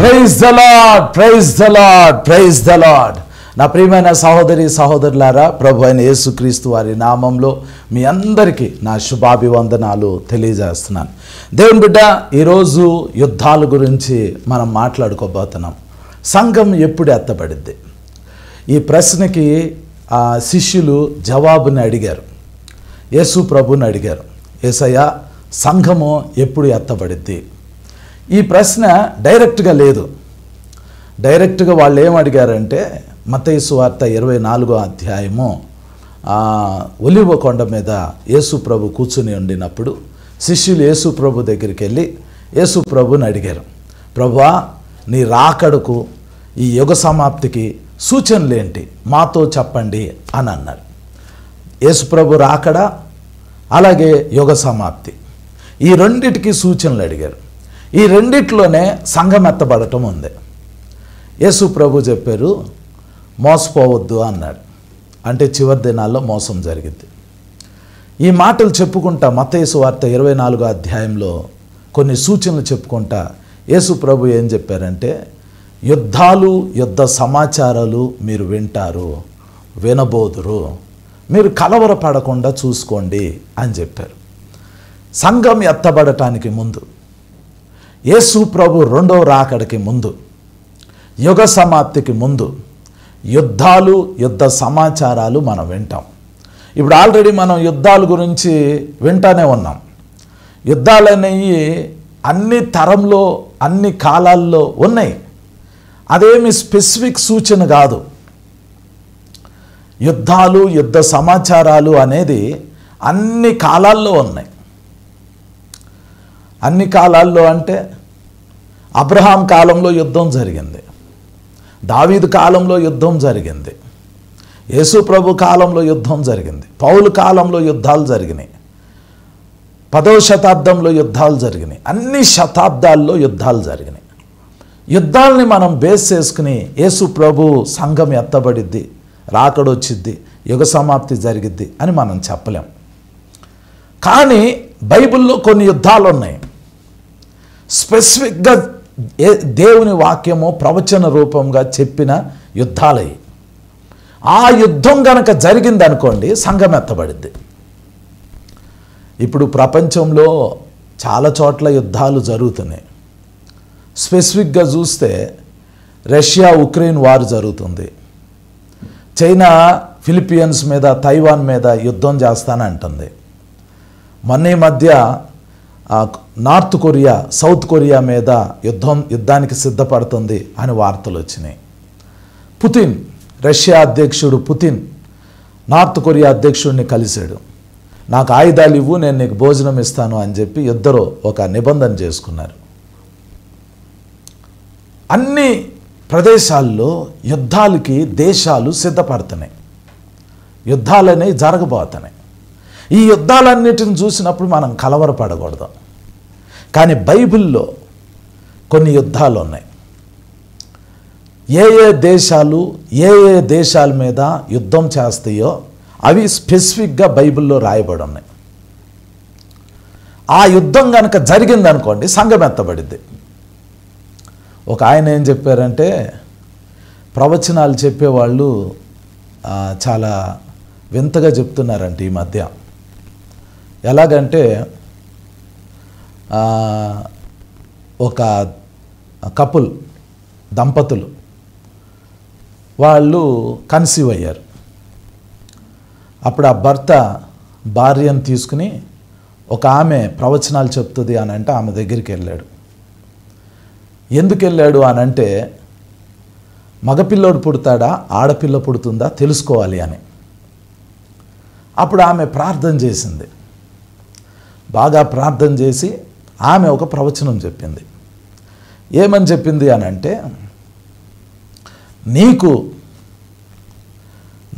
Praise the Lord, praise the Lord, praise the Lord. నా ప్రియమైన సహోదరి సహోదరులారా, ప్రభు అయిన యేసుక్రీస్తు వారి నామంలో మీ అందరికీ నా శుభాభివందనాలు తెలియజేస్తున్నాను. దేవుని బిడ్డ, ఈరోజు యుద్ధాల గురించి మనం మాట్లాడుకోబోతున్నాం. సంఘం ఎప్పుడు ఎత్తబడిద్ది? ఈ ప్రశ్నకి శిష్యులు జవాబుని అడిగారు. యేసు ప్రభుని అడిగారు, యేసయ్య, సంఘము ఎప్పుడు ఎత్తబడిద్ది? ఈ ప్రశ్న డైరెక్ట్గా లేదు. డైరెక్ట్గా వాళ్ళు ఏం అడిగారంటే, మత్తయి సువార్త 24వ అధ్యాయము ఒలివ కొండ మీద యేసు ప్రభు కూర్చుని ఉండినప్పుడు శిష్యులు యేసు ప్రభు దగ్గరికి వెళ్ళి యేసు ప్రభుని అడిగారు, ప్రభువా, నీ రాకడకు, ఈ యుగ సమాప్తికి సూచనలేంటి, మాతో చెప్పండి అని అన్నారు. యేసు ప్రభు రాకడ, అలాగే యుగ సమాప్తి, ఈ రెండిటికి సూచనలు అడిగారు. ఈ రెండిట్లోనే సంఘం ఎత్తబడటం ఉంది. యేసు ప్రభు చెప్పారు, మోసపోవద్దు అన్నాడు. అంటే చివరి దినాల్లో మోసం జరిగింది. ఈ మాటలు చెప్పుకుంటా మత్తయి సువార్త 24వ అధ్యాయంలో కొన్ని సూచనలు చెప్పుకుంటా యేసు ప్రభు ఏం చెప్పారంటే, యుద్ధాలు, యుద్ధ సమాచారాలు మీరు వింటారు, వినబోదురు, మీరు కలవరపడకుండా చూసుకోండి అని చెప్పారు. సంఘం ఎత్తబడటానికి ముందు, యేసు ప్రభు రెండవ రాకడికి ముందు, యుగ సమాప్తికి ముందు యుద్ధాలు, యుద్ధ సమాచారాలు మనం వింటాం. ఇప్పుడు ఆల్రెడీ మనం యుద్ధాల గురించి వింటానే ఉన్నాం. యుద్ధాలు అనేవి అన్ని తరంలో, అన్ని కాలాల్లో ఉన్నాయి. అదేమి స్పెసిఫిక్ సూచన కాదు. యుద్ధాలు, యుద్ధ సమాచారాలు అనేది అన్ని కాలాల్లో ఉన్నాయి. అన్ని కాలాల్లో అంటే అబ్రహాం కాలంలో యుద్ధం జరిగింది, దావీదు కాలంలో యుద్ధం జరిగింది, యేసు ప్రభు కాలంలో యుద్ధం జరిగింది, పౌలు కాలంలో యుద్ధాలు జరిగినాయి, 10వ శతాబ్దంలో యుద్ధాలు జరిగినాయి, అన్ని శతాబ్దాల్లో యుద్ధాలు జరిగినాయి. యుద్ధాలని మనం బేస్ చేసుకుని యేసు ప్రభు సంఘం ఎత్తబడిద్ది, రాకడొచ్చిద్ది, యుగ సమాప్తి జరిగిద్ది అని మనం చెప్పలేం. కానీ బైబిల్లో కొన్ని యుద్ధాలు ఉన్నాయి. స్పెసిఫిక్గా దేవుని వాక్యము ప్రవచన రూపంగా చెప్పిన యుద్ధాలయ్యి. ఆ యుద్ధం గనక జరిగిందనుకోండి, సంఘం ఎత్తబడిద్ది. ఇప్పుడు ప్రపంచంలో చాలా చోట్ల యుద్ధాలు జరుగుతున్నాయి. స్పెసిఫిక్గా చూస్తే రష్యా ఉక్రెయిన్ వార్ జరుగుతుంది. చైనా ఫిలిపియన్స్ మీద, తైవాన్ మీద యుద్ధం చేస్తానంటుంది. మొన్న మధ్య నార్త్ కొరియా సౌత్ కొరియా మీద యుద్ధానికి సిద్ధపడుతుంది అని వార్తలు వచ్చినాయి. పుతిన్, రష్యా అధ్యక్షుడు పుతిన్ నార్త్ కొరియా అధ్యక్షుడిని కలిశాడు. నాకు ఆయుధాలు ఇవ్వు, నేను నీకు భోజనం ఇస్తాను అని చెప్పి ఇద్దరు ఒక నిబంధన చేసుకున్నారు. అన్ని ప్రదేశాల్లో యుద్ధాలకి దేశాలు సిద్ధపడుతున్నాయి. యుద్ధాలనేవి జరగబోతున్నాయి. ఈ యుద్ధాలన్నిటిని చూసినప్పుడు మనం కలవరపడకూడదు. కానీ బైబిల్లో కొన్ని యుద్ధాలు ఉన్నాయి. ఏ దేశాల మీద యుద్ధం చేస్తాయో అవి స్పెసిఫిక్గా బైబిల్లో రాయబడి ఉన్నాయి. ఆ యుద్ధం కనుక జరిగిందనుకోండి, సంఘం ఎత్తబడిద్ది. ఒక ఆయన ఏం చెప్పారంటే, ప్రవచనాలు చెప్పేవాళ్ళు చాలా వింతగా చెప్తున్నారంట ఈ మధ్య. ఎలాగంటే, ఒక కపుల్, దంపతులు, వాళ్ళు కన్సీవ్ అయ్యారు. అప్పుడు ఆ భర్త భార్యను తీసుకుని, ఒక ఆమె ప్రవచనాలు చెప్తుంది అని అంటే ఆమె దగ్గరికి వెళ్ళాడు. ఎందుకు వెళ్ళాడు అని అంటే, మగపిల్లోడు పుడతాడా, ఆడపిల్ల పుడుతుందా తెలుసుకోవాలి అని. అప్పుడు ఆమె ప్రార్థన చేసింది. బాగా ప్రార్థన చేసి ఆమె ఒక ప్రవచనం చెప్పింది. ఏమని చెప్పింది అని అంటే, నీకు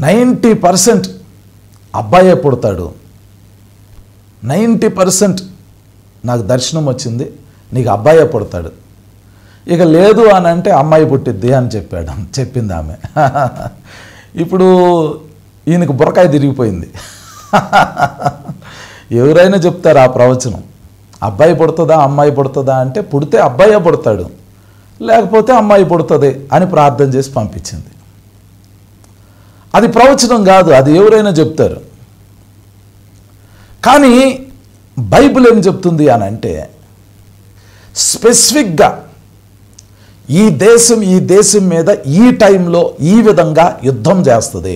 90% అబ్బాయే పుడతాడు, 90% నాకు దర్శనం వచ్చింది, నీకు అబ్బాయే పుడతాడు, ఇక లేదు అని అంటే అమ్మాయి పుట్టిద్ది అని చెప్పింది ఆమె. ఇప్పుడు ఈయనకు బుర్రకాయ తిరిగిపోయింది. ఎవరైనా చెప్తారు ఆ ప్రవచనం. అబ్బాయి పుడుతుందా అమ్మాయి పుడుతుందా అంటే, పుడితే అబ్బాయే పుడతాడు, లేకపోతే అమ్మాయి పుడుతుంది అని ప్రార్థన చేసి పంపించింది. అది ప్రవచనం కాదు, అది ఎవరైనా చెప్తారు. కానీ బైబిల్ ఏం చెప్తుంది అని అంటే స్పెసిఫిక్గా ఈ దేశం మీద ఈ టైంలో ఈ విధంగా యుద్ధం చేస్తుంది,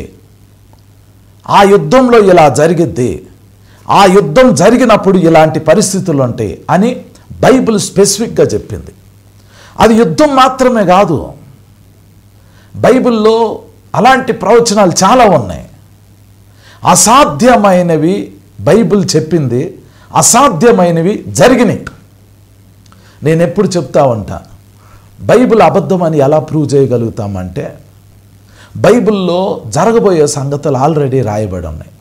ఆ యుద్ధంలో ఇలా జరిగిద్ది, ఆ యుద్ధం జరిగినప్పుడు ఇలాంటి పరిస్థితులు ఉంటాయి అని బైబిల్ స్పెసిఫిక్గా చెప్పింది. అది యుద్ధం మాత్రమే కాదు, బైబిల్లో అలాంటి ప్రవచనాలు చాలా ఉన్నాయి. అసాధ్యమైనవి బైబిల్ చెప్పింది, అసాధ్యమైనవి జరిగినాయి. నేను ఎప్పుడు చెప్తా ఉంటా, బైబిల్ అబద్ధమని ఎలా ప్రూవ్ చేయగలుగుతామంటే బైబిల్లో జరగబోయే సంగతులు ఆల్రెడీ రాయబడి ఉన్నాయి.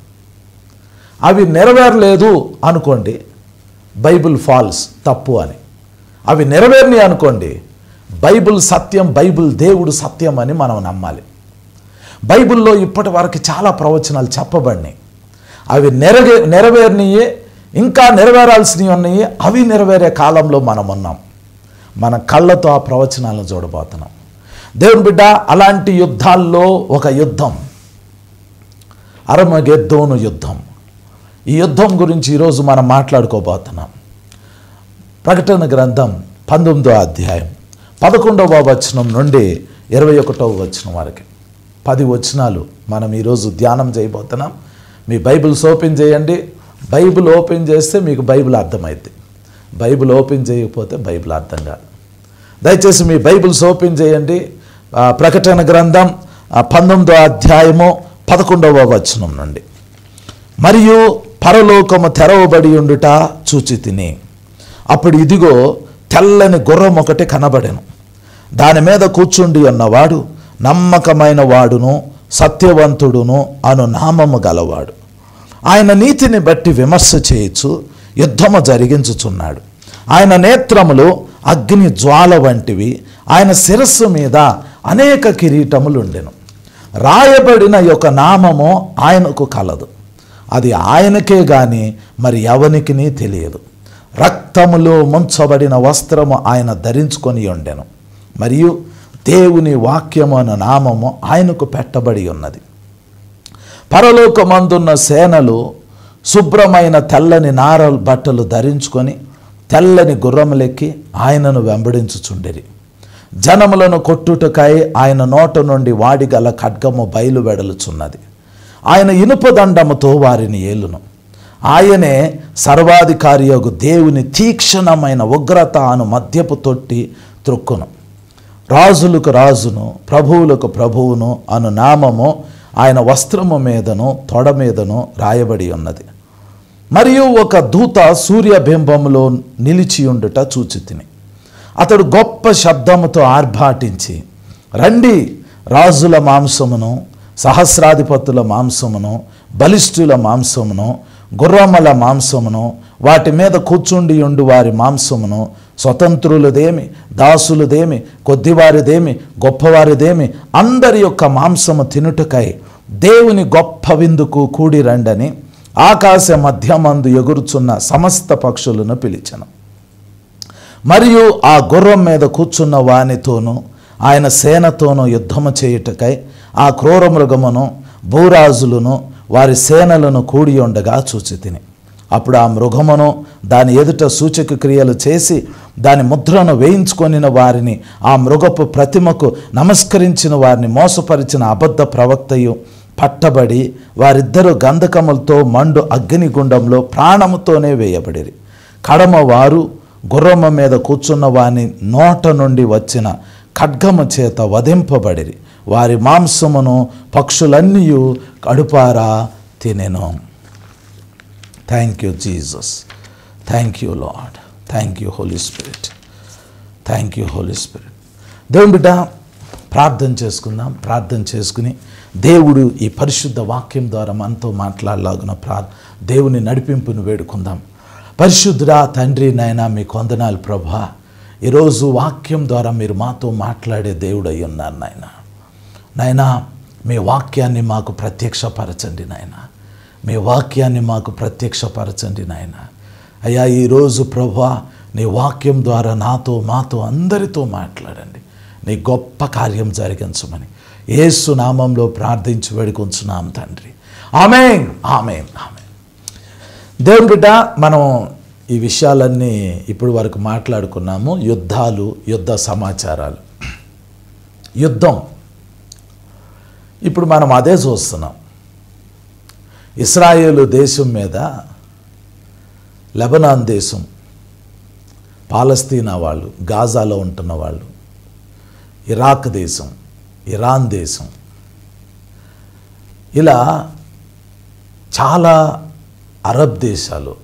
అవి నెరవేరలేదు అనుకోండి, బైబిల్ ఫాల్స్, తప్పు అని. అవి నెరవేరినాయి అనుకోండి, బైబిల్ సత్యం, బైబిల్ దేవుడు సత్యం అని మనం నమ్మాలి. బైబిల్లో ఇప్పటి వరకు చాలా ప్రవచనాలు చెప్పబడినాయి. అవి నెరవేరినయే, ఇంకా నెరవేరాల్సినవి ఉన్నాయి. అవి నెరవేరే కాలంలో మనం ఉన్నాం. మన కళ్ళతో ఆ ప్రవచనాలను చూడబోతున్నాం. దేవుని బిడ్డ, అలాంటి యుద్ధాల్లో ఒక యుద్ధం అర్మగెద్దోను యుద్ధం. ఈ యుద్ధం గురించి ఈరోజు మనం మాట్లాడుకోబోతున్నాం. ప్రకటన గ్రంథం 19వ అధ్యాయం 11వ వచనం నుండి 21వ వచనం వరకు 10 వచనాలు మనం ఈరోజు ధ్యానం చేయబోతున్నాం. మీ బైబిల్స్ ఓపెన్ చేయండి. బైబిల్ ఓపెన్ చేస్తే మీకు బైబిల్ అర్థమైంది. బైబిల్ ఓపెన్ చేయకపోతే బైబిల్ అర్థం కాదు. దయచేసి మీ బైబిల్స్ ఓపెన్ చేయండి. ప్రకటన గ్రంథం 19వ అధ్యాయము 11వ వచనం నుండి. మరియు పరలోకము తెరవబడి ఉండుట చూచి తిని, అప్పుడు ఇదిగో తెల్లని గుర్రం ఒకటి కనబడెను. దాని మీద కూర్చుండి ఉన్నవాడు నమ్మకమైన వాడును సత్యవంతుడును అను నామము గలవాడు. ఆయన నీతిని బట్టి విమర్శ చేయొచ్చు యుద్ధము జరిగించుచున్నాడు. ఆయన నేత్రములు అగ్ని జ్వాల వంటివి, ఆయన శిరస్సు మీద అనేక కిరీటములు ఉండెను. రాయబడిన యొక్క నామము ఆయనకు కలదు, అది ఆయనకే గాని మరి ఎవనికిని తెలియదు. రక్తములో ముంచబడిన వస్త్రము ఆయన ధరించుకొని ఉండెను, మరియు దేవుని వాక్యము అన్న నామము ఆయనకు పెట్టబడి ఉన్నది. పరలోకమందున్న సేనలు శుభ్రమైన తెల్లని నార బట్టలు ధరించుకొని తెల్లని గుర్రములెక్కి ఆయనను వెంబడించుచుండిరి. జనములను కొట్టుటకై ఆయన నోట నుండి వాడిగల ఖడ్గము బయలువెడలుచున్నది. ఆయన ఇనుప దండముతో వారిని ఏలును. ఆయనే సర్వాధికారియగు దేవుని తీక్షణమైన ఉగ్రత అను మద్యపు తొట్టి త్రొక్కును. రాజులకు రాజును ప్రభువులకు ప్రభువును అను నామము ఆయన వస్త్రము మీదను తొడ మీదను రాయబడి ఉన్నది. మరియు ఒక దూత సూర్యబింబములో నిలిచియుండుట చూచితిని. అతడు గొప్ప శబ్దముతో ఆర్భాటించి, రండి, రాజుల మాంసమును సహస్రాధిపతుల మాంసమును బలిష్ఠుల మాంసమును గుర్రముల మాంసమును వాటి మీద కూర్చుండి ఉండు వారి మాంసమును, స్వతంత్రులదేమి దాసులదేమి కొద్దివారిదేమి గొప్పవారిదేమి అందరి యొక్క మాంసము తినుటకై దేవుని గొప్ప విందుకు కూడి రండని ఆకాశ మధ్యమందు ఎగురుచున్న సమస్త పక్షులను పిలిచెను. మరియు ఆ గుర్రం మీద కూర్చున్న వానితోనూ ఆయన సేనతోనూ యుద్ధము చేయుటకై ఆ క్రూర మృగమును భూరాజులను వారి సేనలను కూడి ఉండగా చూచితిని. అప్పుడు ఆ మృగమును దాని ఎదుట సూచక క్రియలు చేసి దాని ముద్రను వేయించుకొనిన వారిని, ఆ మృగపు ప్రతిమకు నమస్కరించిన వారిని మోసపరిచిన అబద్ధ ప్రవక్తయు పట్టబడి వారిద్దరూ గంధకములతో మండు అగ్నిగుండంలో ప్రాణముతోనే వేయబడిరి. కడమ వారు గుర్రము మీద కూర్చున్న వాని నోట నుండి వచ్చిన ఖడ్గము చేత వధింపబడిరి. వారి మాంసమును పక్షులన్నీ కడుపారా తినెను. Thank you Jesus, thank you Lord, thank you Holy Spirit, thank you Holy Spirit. దేవుని బిడ్డ, ప్రార్థన చేసుకుందాం. ప్రార్థన చేసుకుని దేవుడు ఈ పరిశుద్ధ వాక్యం ద్వారా మనతో మాట్లాడలాగున దేవుని నడిపింపును వేడుకుందాం. పరిశుద్ధుడా తండ్రి, నాయన మీకు వందనాలు ప్రభా. ఈరోజు వాక్యం ద్వారా మీరు మాతో మాట్లాడే దేవుడు అయి ఉన్నారు నాయన. నాయన, మీ వాక్యాన్ని మాకు ప్రత్యక్షపరచండి నాయన, మీ వాక్యాన్ని మాకు ప్రత్యక్షపరచండి నాయన. అయ్యా, ఈరోజు ప్రభా నీ వాక్యం ద్వారా నాతో మాతో అందరితో మాట్లాడండి. నీ గొప్ప కార్యం జరిగించమని యేసు నామంలో ప్రార్థించి వేడుకొంచున్నాం తండ్రి. ఆమేన్, ఆమేన్, ఆమేన్. దేవుని బిడ్డ, మనం ఈ విషయాలన్నీ ఇప్పటి వరకు మాట్లాడుకున్నాము. యుద్ధాలు, యుద్ధ సమాచారాలు, యుద్ధం. ఇప్పుడు మనం అదే చూస్తున్నాం. ఇశ్రాయేలు దేశం మీద లెబనాన్ దేశం, పాలస్తీనా వాళ్ళు, గాజాలో ఉంటున్న వాళ్ళు, ఇరాక్ దేశం, ఇరాన్ దేశం, ఇలా చాలా అరబ్ దేశాలు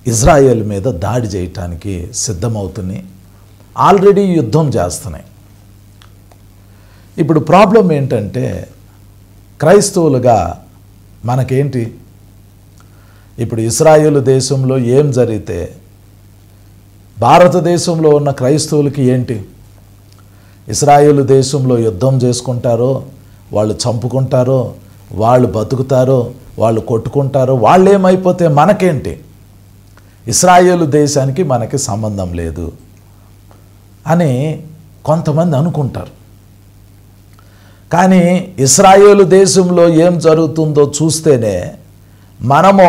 ఇజ్రాయెల్ మీద దాడి చేయటానికి సిద్ధమవుతున్నాయి. ఆల్రెడీ యుద్ధం చేస్తున్నాయి. ఇప్పుడు ప్రాబ్లం ఏంటంటే, క్రైస్తవులుగా మనకేంటి, ఇప్పుడు ఇశ్రాయేలు దేశంలో ఏం జరిగితే భారతదేశంలో ఉన్న క్రైస్తవులకి ఏంటి? ఇశ్రాయేలు దేశంలో యుద్ధం చేసుకుంటారో, వాళ్ళు చంపుకుంటారో, వాళ్ళు బతుకుతారో, వాళ్ళు కొట్టుకుంటారో, వాళ్ళు ఏమైపోతే మనకేంటి? ఇశ్రాయేలు దేశానికి మనకి సంబంధం లేదు అని కొంతమంది అనుకుంటారు. కానీ ఇశ్రాయేలు దేశంలో ఏం జరుగుతుందో చూస్తేనే మనము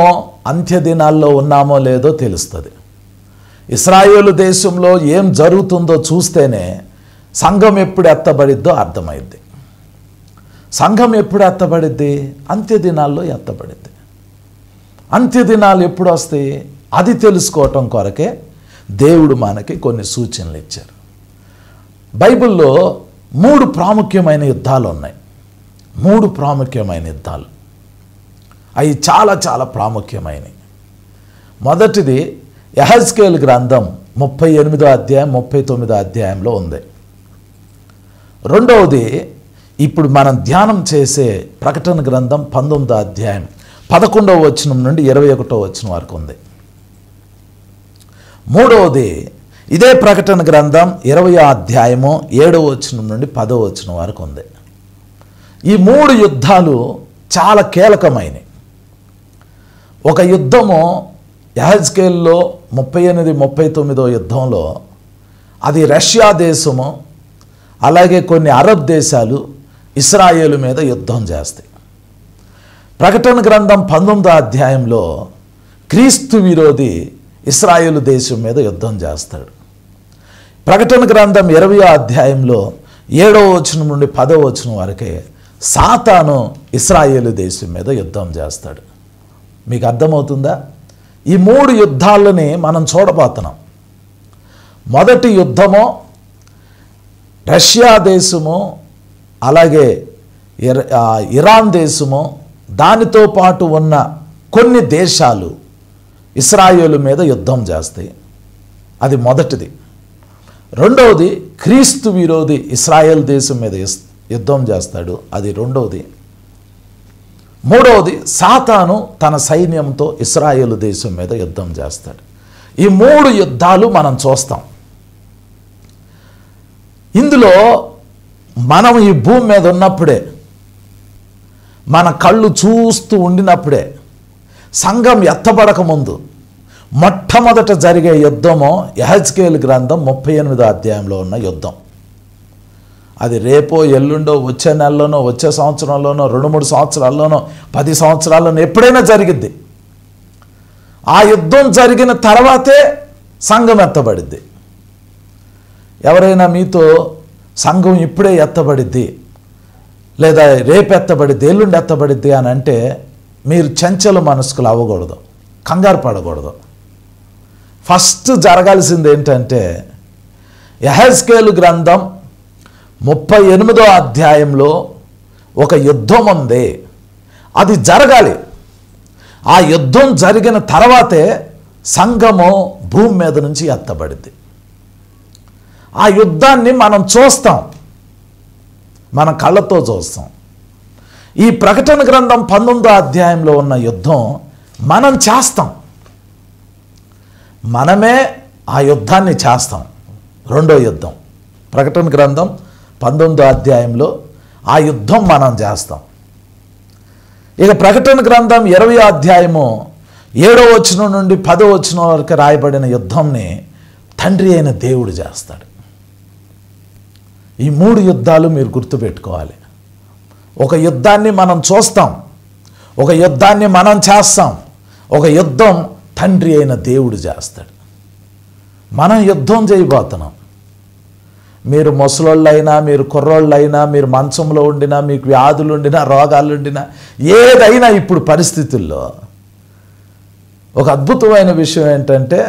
అంత్యదినాల్లో ఉన్నామో లేదో తెలుస్తుంది. ఇశ్రాయేలు దేశంలో ఏం జరుగుతుందో చూస్తేనే సంఘం ఎప్పుడు ఎత్తబడిద్దో అర్థమైద్ది. సంఘం ఎప్పుడు ఎత్తబడిద్ది? అంత్యదినాల్లో ఎత్తబడిద్ది. అంత్యదినాలు ఎప్పుడు వస్తాయి? అది తెలుసుకోవటం కొరకే దేవుడు మనకి కొన్ని సూచనలు ఇచ్చారు. బైబిల్లో 3 ప్రాముఖ్యమైన యుద్ధాలు ఉన్నాయి. 3 ప్రాముఖ్యమైన యుద్ధాలు, అవి చాలా చాలా ప్రాముఖ్యమైనవి. మొదటిది యెహెజ్కేలు గ్రంథం 38వ అధ్యాయం 39వ అధ్యాయంలో ఉంది. రెండవది ఇప్పుడు మనం ధ్యానం చేసే ప్రకటన గ్రంథం 19వ అధ్యాయం 11వ వచనం నుండి 21వ వచనం వరకు ఉంది. మూడవది ఇదే ప్రకటన గ్రంథం 20వ అధ్యాయము 7వ వచనం నుండి 10వ వచనం వరకు ఉంది. ఈ 3 యుద్ధాలు చాలా కీలకమైనవి. ఒక యుద్ధము యెహెజ్కేలులో 38, 39వ యుద్ధంలో అది రష్యా దేశము, అలాగే కొన్ని అరబ్ దేశాలు ఇశ్రాయేలు మీద యుద్ధం చేస్తాయి. ప్రకటన గ్రంథం 19వ అధ్యాయంలో క్రీస్తు విరోధి ఇశ్రాయేలు దేశం మీద యుద్ధం చేస్తాడు. ప్రకటన గ్రంథం 20వ అధ్యాయంలో 7వ వచనం నుండి 10వ వచనం వరకే సాతాను ఇశ్రాయేలు దేశం మీద యుద్ధం చేస్తాడు. మీకు అర్థమవుతుందా? ఈ 3 యుద్ధాలని మనం చూడబోతున్నాం. మొదటి యుద్ధము రష్యా దేశము, అలాగే ఇరాన్ దేశము, దానితో పాటు ఉన్న కొన్ని దేశాలు ఇశ్రాయేలు మీద యుద్ధం చేస్తాయి. అది మొదటిది. రెండవది క్రీస్తు విరోధి ఇశ్రాయేల్ దేశం మీద యుద్ధం చేస్తాడు, అది రెండవది. మూడవది సాతాను తన సైన్యంతో ఇశ్రాయేలు దేశం మీద యుద్ధం చేస్తాడు. ఈ 3 యుద్ధాలు మనం చూస్తాం. ఇందులో మనం ఈ భూమి మీద ఉన్నప్పుడే, మన కళ్ళు చూస్తూ ఉండినప్పుడే, సంఘం ఎత్తబడక ముందు మొట్టమొదట జరిగే యుద్ధము యెహెజ్కేలు గ్రంథం 38వ అధ్యాయంలో ఉన్న యుద్ధం. అది రేపో ఎల్లుండో, వచ్చే నెలలోనో, వచ్చే సంవత్సరంలోనో, 2-3 సంవత్సరాల్లోనో, 10 సంవత్సరాల్లోనో ఎప్పుడైనా జరిగిద్ది. ఆ యుద్ధం జరిగిన తర్వాతే సంఘం ఎత్తబడిద్ది. ఎవరైనా మీతో సంఘం ఇప్పుడే ఎత్తబడిద్ది, లేదా రేపు ఎత్తబడిద్ది, ఎల్లుండి ఎత్తబడిద్ది అని అంటే మీరు చంచల మనస్కులు అవ్వకూడదు, కంగారు పడకూడదు. ఫస్ట్ జరగాల్సింది ఏంటంటే, యెహెజ్కేలు గ్రంథం 38వ అధ్యాయంలో ఒక యుద్ధం ఉంది, అది జరగాలి. ఆ యుద్ధం జరిగిన తర్వాతే సంఘము భూమి మీద నుంచి ఎత్తబడింది. ఆ యుద్ధాన్ని మనం చూస్తాం, మన కళ్ళతో చూస్తాం. ఈ ప్రకటన గ్రంథం 19వ అధ్యాయంలో ఉన్న యుద్ధం మనం చేస్తాం, మనమే ఆ యుద్ధాన్ని చేస్తాం. రెండో యుద్ధం ప్రకటన గ్రంథం 19వ అధ్యాయంలో ఆ యుద్ధం మనం చేస్తాం. ఇక ప్రకటన గ్రంథం 20వ అధ్యాయము 7వ వచనం నుండి 10వ వచనం వరకు రాయబడిన యుద్ధంని తండ్రి అయిన దేవుడు చేస్తాడు. ఈ 3 యుద్ధాలు మీరు గుర్తుపెట్టుకోవాలి. ఒక యుద్ధాన్ని మనం చూస్తాం, ఒక యుద్ధాన్ని మనం చేస్తాం, ఒక యుద్ధం తండ్రి అయిన దేవుడు చేస్తాడు. మనం యుద్ధం చేయబోతున్నాం. మీరు ముసలోళ్ళైనా, మీరు కుర్రోళ్ళైనా, మీరు మంచంలో ఉండినా, మీకు వ్యాధులు ఉండినా, రోగాలు ఉండినా, ఏదైనా ఇప్పుడు పరిస్థితుల్లో ఒక అద్భుతమైన విషయం ఏంటంటే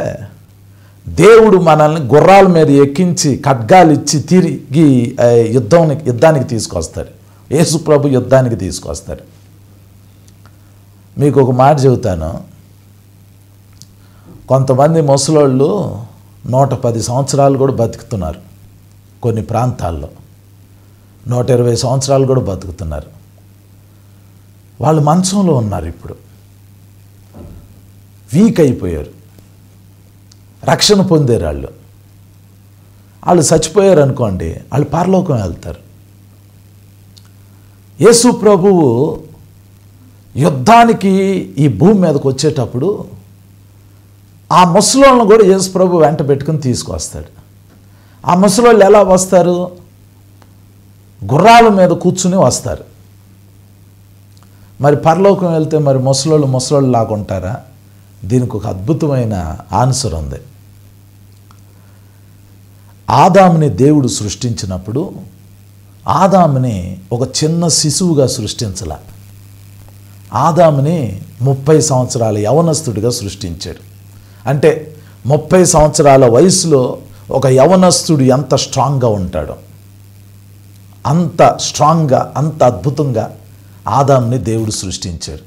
దేవుడు మనల్ని గుర్రాల మీద ఎక్కించి ఖడ్గాలు ఇచ్చి తిరిగి యుద్ధానికి తీసుకొస్తాడు. యేసు ప్రభు యుద్ధానికి తీసుకొస్తాడు. మీకు ఒక మాట చెబుతాను. కొంతమంది ముసలోళ్ళు 110 సంవత్సరాలు కూడా బతుకుతున్నారు. కొన్ని ప్రాంతాల్లో 120 సంవత్సరాలు కూడా బతుకుతున్నారు. వాళ్ళు మంచంలో ఉన్నారు. ఇప్పుడు వీక్ అయిపోయారు, రక్షణ పొందారు. వాళ్ళు చచ్చిపోయారు అనుకోండి, వాళ్ళు పరలోకం వెళ్తారు. యేసు ప్రభువు యుద్ధానికి ఈ భూమి మీదకి వచ్చేటప్పుడు ఆ ముసలోళ్ళను కూడా యేసు ప్రభు వెంట పెట్టుకుని తీసుకొస్తాడు. ఆ ముసలోళ్ళు ఎలా వస్తారు? గుర్రాల మీద కూర్చుని వస్తారు. మరి పరలోకం వెళ్తే మరి ముసలోళ్ళు లాగా ఉంటారా? దీనికి ఒక అద్భుతమైన ఆన్సర్ ఉంది. ఆదాముని దేవుడు సృష్టించినప్పుడు ఆదాముని ఒక చిన్న శిశువుగా సృష్టించాల. ఆదాముని 30 సంవత్సరాల యవనస్తుడిగా సృష్టించాడు. అంటే 30 సంవత్సరాల వయసులో ఒక యవనస్తుడు ఎంత స్ట్రాంగ్గా ఉంటాడో అంత స్ట్రాంగ్గా, అంత అద్భుతంగా ఆదాముని దేవుడు సృష్టించాడు.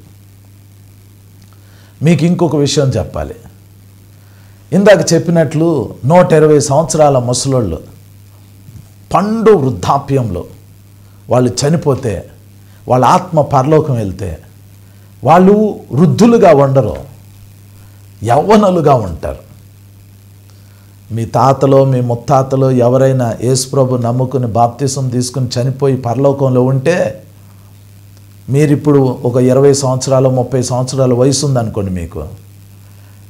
మీకు ఇంకొక విషయం చెప్పాలి. ఇందాక చెప్పినట్లు 120 సంవత్సరాల ముసలోళ్ళు పండు వృద్ధాప్యంలో వాళ్ళు చనిపోతే, వాళ్ళ ఆత్మ పరలోకం వెళ్తే వాళ్ళు వృద్ధులుగా ఉండరు, యవ్వనులుగా ఉంటారు. మీ తాతలో, మీ ముత్తాతలో ఎవరైనా యేసుప్రభు నమ్ముకుని బాప్తిసం తీసుకుని చనిపోయి పరలోకంలో ఉంటే, మీరిప్పుడు ఒక 20 సంవత్సరాలు 30 సంవత్సరాల వయసు ఉందనుకోండి,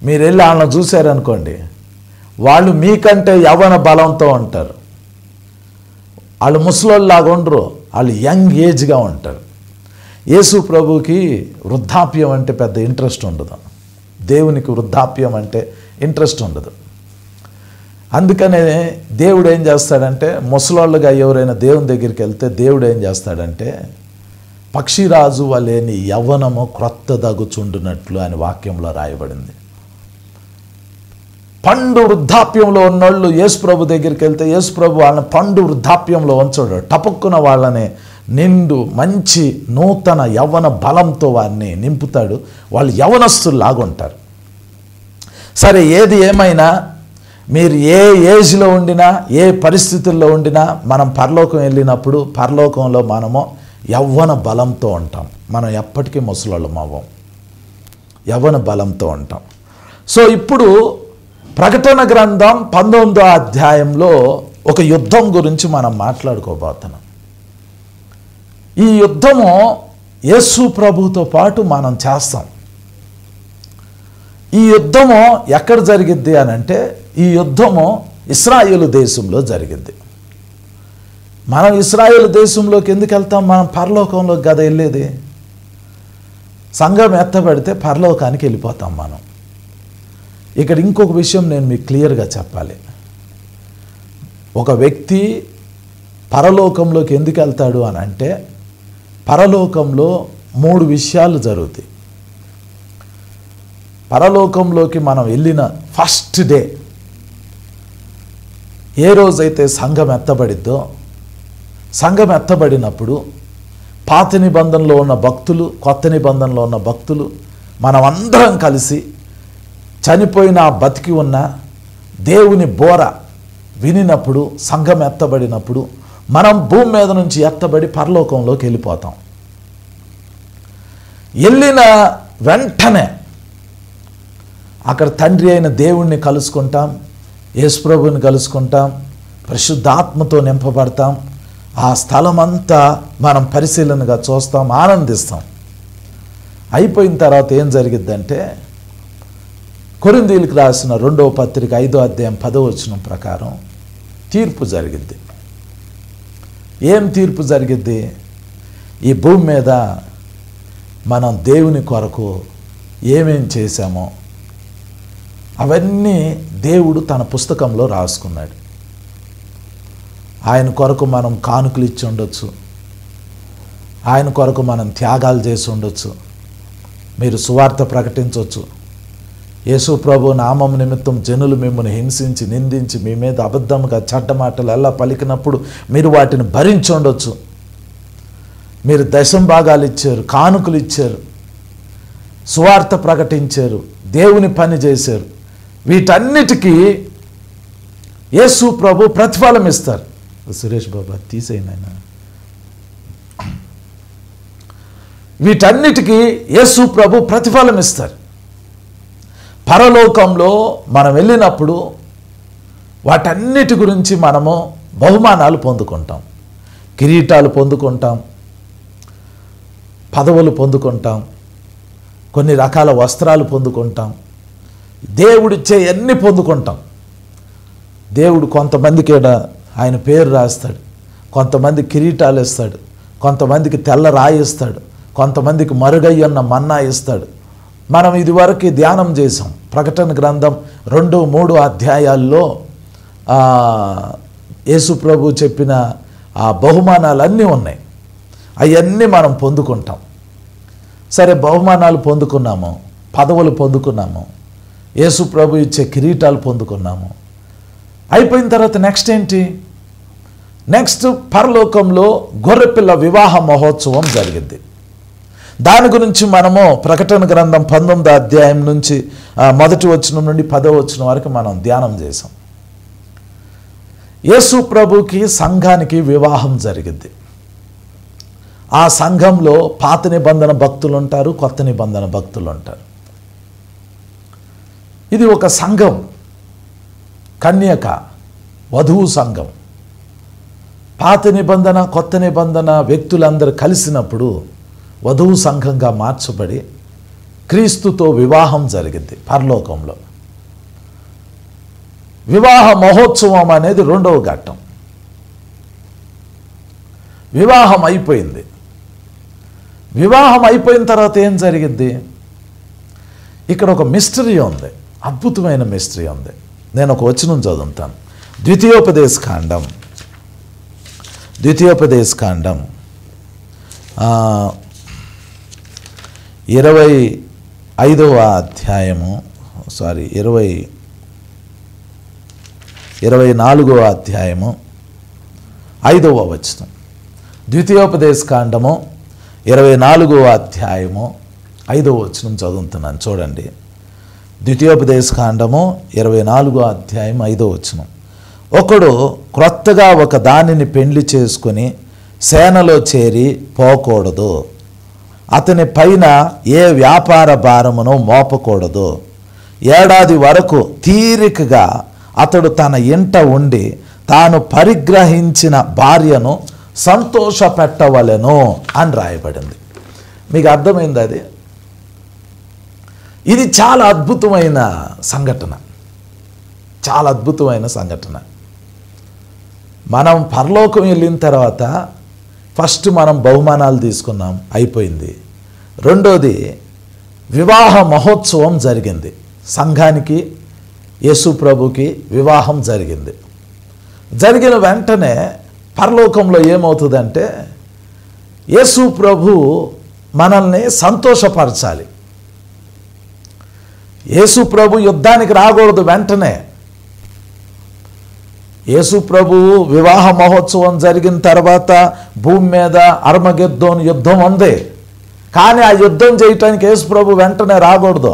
మీరు వెళ్ళి వాళ్ళని చూశారనుకోండి, వాళ్ళు మీకంటే యవ్వన బలంతో ఉంటారు. వాళ్ళు ముసలోళ్ళలాగా ఉండరు, వాళ్ళు యంగ్ ఏజ్గా ఉంటారు. యేసు ప్రభుకి వృద్ధాప్యం అంటే పెద్ద ఇంట్రెస్ట్ ఉండదు. దేవునికి వృద్ధాప్యం అంటే ఇంట్రెస్ట్ ఉండదు. అందుకనే దేవుడు ఏం చేస్తాడంటే, ముసలోళ్ళుగా ఎవరైనా దేవుని దగ్గరికి వెళ్తే దేవుడు ఏం చేస్తాడంటే, పక్షిరాజు వలేని యవ్వనము క్రొత్త దగుచుండునట్లు అని వాక్యంలో రాయబడింది. పండు వృద్ధాప్యంలో ఉన్నోళ్ళు యేసు ప్రభు దగ్గరికి వెళ్తే యేసు ప్రభు వాళ్ళని పండు వృద్ధాప్యంలో ఉంచడు. టపక్కున వాళ్ళని నిండు మంచి నూతన యవ్వన బలంతో వారిని నింపుతాడు. వాళ్ళు యవ్వనస్తుల్లాగా ఉంటారు. సరే, ఏది ఏమైనా మీరు ఏ ఏజ్లో ఉండినా, ఏ పరిస్థితుల్లో ఉండినా, మనం పరలోకం వెళ్ళినప్పుడు పరలోకంలో మనము యవ్వన బలంతో ఉంటాం. మనం ఎప్పటికీ ముసలోళ్ళం అవ్వం, యవ్వన బలంతో ఉంటాం. సో ఇప్పుడు ప్రకటన గ్రంథం 19వ అధ్యాయంలో ఒక యుద్ధం గురించి మనం మాట్లాడుకోబోతున్నాం. ఈ యుద్ధము యేసు ప్రభుతో పాటు మనం చేస్తాం. ఈ యుద్ధము ఎక్కడ జరిగిద్ది అని అంటే, ఈ యుద్ధము ఇశ్రాయేలు దేశంలో జరిగింది. మనం ఇశ్రాయేలు దేశంలోకి ఎందుకు వెళ్తాం? మనం పరలోకంలోకి కదా వెళ్ళేది. సంఘం ఎత్తబడితే పరలోకానికి వెళ్ళిపోతాం మనం. ఇక్కడ ఇంకొక విషయం నేను మీకు క్లియర్గా చెప్పాలి. ఒక వ్యక్తి పరలోకంలోకి ఎందుకు వెళ్తాడు అని అంటే, పరలోకంలో 3 విషయాలు జరుగుతాయి. పరలోకంలోకి మనం వెళ్ళిన ఫస్ట్ డే, ఏ రోజైతే సంఘం ఎత్తబడిద్దో, సంఘం ఎత్తబడినప్పుడు పాత నిబంధనలో ఉన్న భక్తులు, కొత్త నిబంధనలో ఉన్న భక్తులు, మనం అందరం కలిసి చనిపోయిన బతికి ఉన్న దేవుని బోర వినినప్పుడు, సంఘం ఎత్తబడినప్పుడు మనం భూమి మీద నుంచి ఎత్తబడి పరలోకంలోకి వెళ్ళిపోతాం. వెళ్ళిన వెంటనే అక్కడ తండ్రి అయిన దేవుణ్ణి కలుసుకుంటాం, యేసుప్రభుని కలుసుకుంటాం, పరిశుద్ధాత్మతో నింపబడతాం. ఆ స్థలం అంతా మనం పరిశీలనగా చూస్తాం, ఆనందిస్తాం. అయిపోయిన తర్వాత ఏం జరిగిద్దంటే, కొరింథీయులకు రాసిన 2వ పత్రిక 5వ అధ్యాయం 10వ వచనం ప్రకారం తీర్పు జరిగింది. ఏం తీర్పు జరిగింది? ఈ భూమి మీద మనం దేవుని కొరకు ఏమేం చేశామో అవన్నీ దేవుడు తన పుస్తకంలో రాసుకున్నాడు. ఆయన కొరకు మనం కానుకలు ఇచ్చి ఉండొచ్చు, ఆయన కొరకు మనం త్యాగాలు చేసి ఉండొచ్చు, మీరు సువార్త ప్రకటించవచ్చు, యేసు ప్రభు నామం నిమిత్తం జనులు మిమ్మల్ని హింసించి నిందించి మీ మీద అబద్ధముగా చెడ్డ మాటలు ఎలా పలికినప్పుడు మీరు వాటిని భరించి ఉండొచ్చు, మీరు దశంభాగాలు ఇచ్చారు, కానుకలు ఇచ్చారు, సువార్త ప్రకటించారు, దేవుని పని చేశారు. వీటన్నిటికీ యేసు ప్రభు ప్రతిఫలం ఇస్తారు. సురేష్ బాబా తీసేయనైనా. వీటన్నిటికీ యేసు ప్రభు ప్రతిఫలం ఇస్తారు. పరలోకంలో మనం వెళ్ళినప్పుడు వాటన్నిటి గురించి మనము బహుమానాలు పొందుకుంటాం, కిరీటాలు పొందుకుంటాం, పదవులు పొందుకుంటాం, కొన్ని రకాల వస్త్రాలు పొందుకుంటాం, దేవుడిచ్చే అన్నీ పొందుకుంటాం. దేవుడు కొంతమందికి ఆయన పేరు రాస్తాడు, కొంతమంది కిరీటాలు ఇస్తాడు, కొంతమందికి తెల్ల రాయి ఇస్తాడు, కొంతమందికి మరుగయ్యన్న మన్నా ఇస్తాడు. మనం ఇదివరకు ధ్యానం చేసాం. ప్రకటన గ్రంథం 2-3 అధ్యాయాల్లో యేసు ప్రభు చెప్పిన ఆ బహుమానాలన్నీ ఉన్నాయి. అవన్నీ మనం పొందుకుంటాం. సరే, బహుమానాలు పొందుకున్నాము, పదవులు పొందుకున్నాము, యేసు ప్రభు ఇచ్చే కిరీటాలు పొందుకున్నాము. అయిపోయిన తర్వాత నెక్స్ట్ ఏంటి? నెక్స్ట్ పరలోకంలో గొర్రెపిల్ల వివాహ మహోత్సవం జరిగింది. దాని గురించి మనము ప్రకటన గ్రంథం 19వ అధ్యాయం నుంచి 1వ వచనం నుండి 10వ వచనం వరకు మనం ధ్యానం చేసాం. యేసు ప్రభుకి సంఘానికి వివాహం జరిగింది. ఆ సంఘంలో పాత నిబంధన భక్తులు ఉంటారు, కొత్త నిబంధన భక్తులు ఉంటారు. ఇది ఒక సంఘం, కన్యక వధువు సంఘం. పాత నిబంధన కొత్త నిబంధన వ్యక్తులందరూ కలిసినప్పుడు వధువు సంఘంగా మార్చబడి క్రీస్తుతో వివాహం జరిగింది పరలోకంలో. వివాహ మహోత్సవం అనేది 2వ ఘట్టం. వివాహం అయిపోయింది. వివాహం అయిపోయిన తర్వాత ఏం జరిగింది? ఇక్కడ ఒక మిస్టరీ ఉంది, అద్భుతమైన మిస్టరీ ఉంది. నేను ఒక వచనం చదువుతాను. ద్వితీయోపదేశకాండం 25వ అధ్యాయము 24వ అధ్యాయము 5వ వచనం. ద్వితీయోపదేశకాండము 24వ అధ్యాయము 5వ వచనం చదువుతున్నాను, చూడండి. ద్వితీయోపదేశకాండము 24వ అధ్యాయం 5వ వచనం. ఒకడు క్రొత్తగా ఒక దానిని పెండ్లి చేసుకుని సేనలో చేరి పోకూడదు, అతని పైన ఏ వ్యాపార భారమును మోపకూడదు. ఏడాది వరకు తీరికగా అతడు తన ఇంట ఉండి తాను పరిగ్రహించిన భార్యను సంతోషపెట్టవలెను అని రాయబడింది. మీకు అర్థమైంది అది? ఇది చాలా అద్భుతమైన సంఘటన, చాలా అద్భుతమైన సంఘటన. మనం పరలోకం వెళ్ళిన తర్వాత ఫస్ట్ మనం బహుమానాలు తీసుకున్నాం, అయిపోయింది. రెండోది వివాహ మహోత్సవం జరిగింది. సంఘానికి యేసు ప్రభుకి వివాహం జరిగింది. జరిగిన వెంటనే పరలోకంలో ఏమవుతుందంటే యేసు ప్రభు మనల్ని సంతోషపరచాలి. యేసు ప్రభు యుద్ధానికి రాకూడదు. వెంటనే యేసు ప్రభు వివాహ మహోత్సవం జరిగిన తర్వాత భూమి మీద అర్మగెద్దోను యుద్ధం ఉంది. కానీ ఆ యుద్ధం చేయటానికి యేసు ప్రభు వెంటనే రాకూడదు.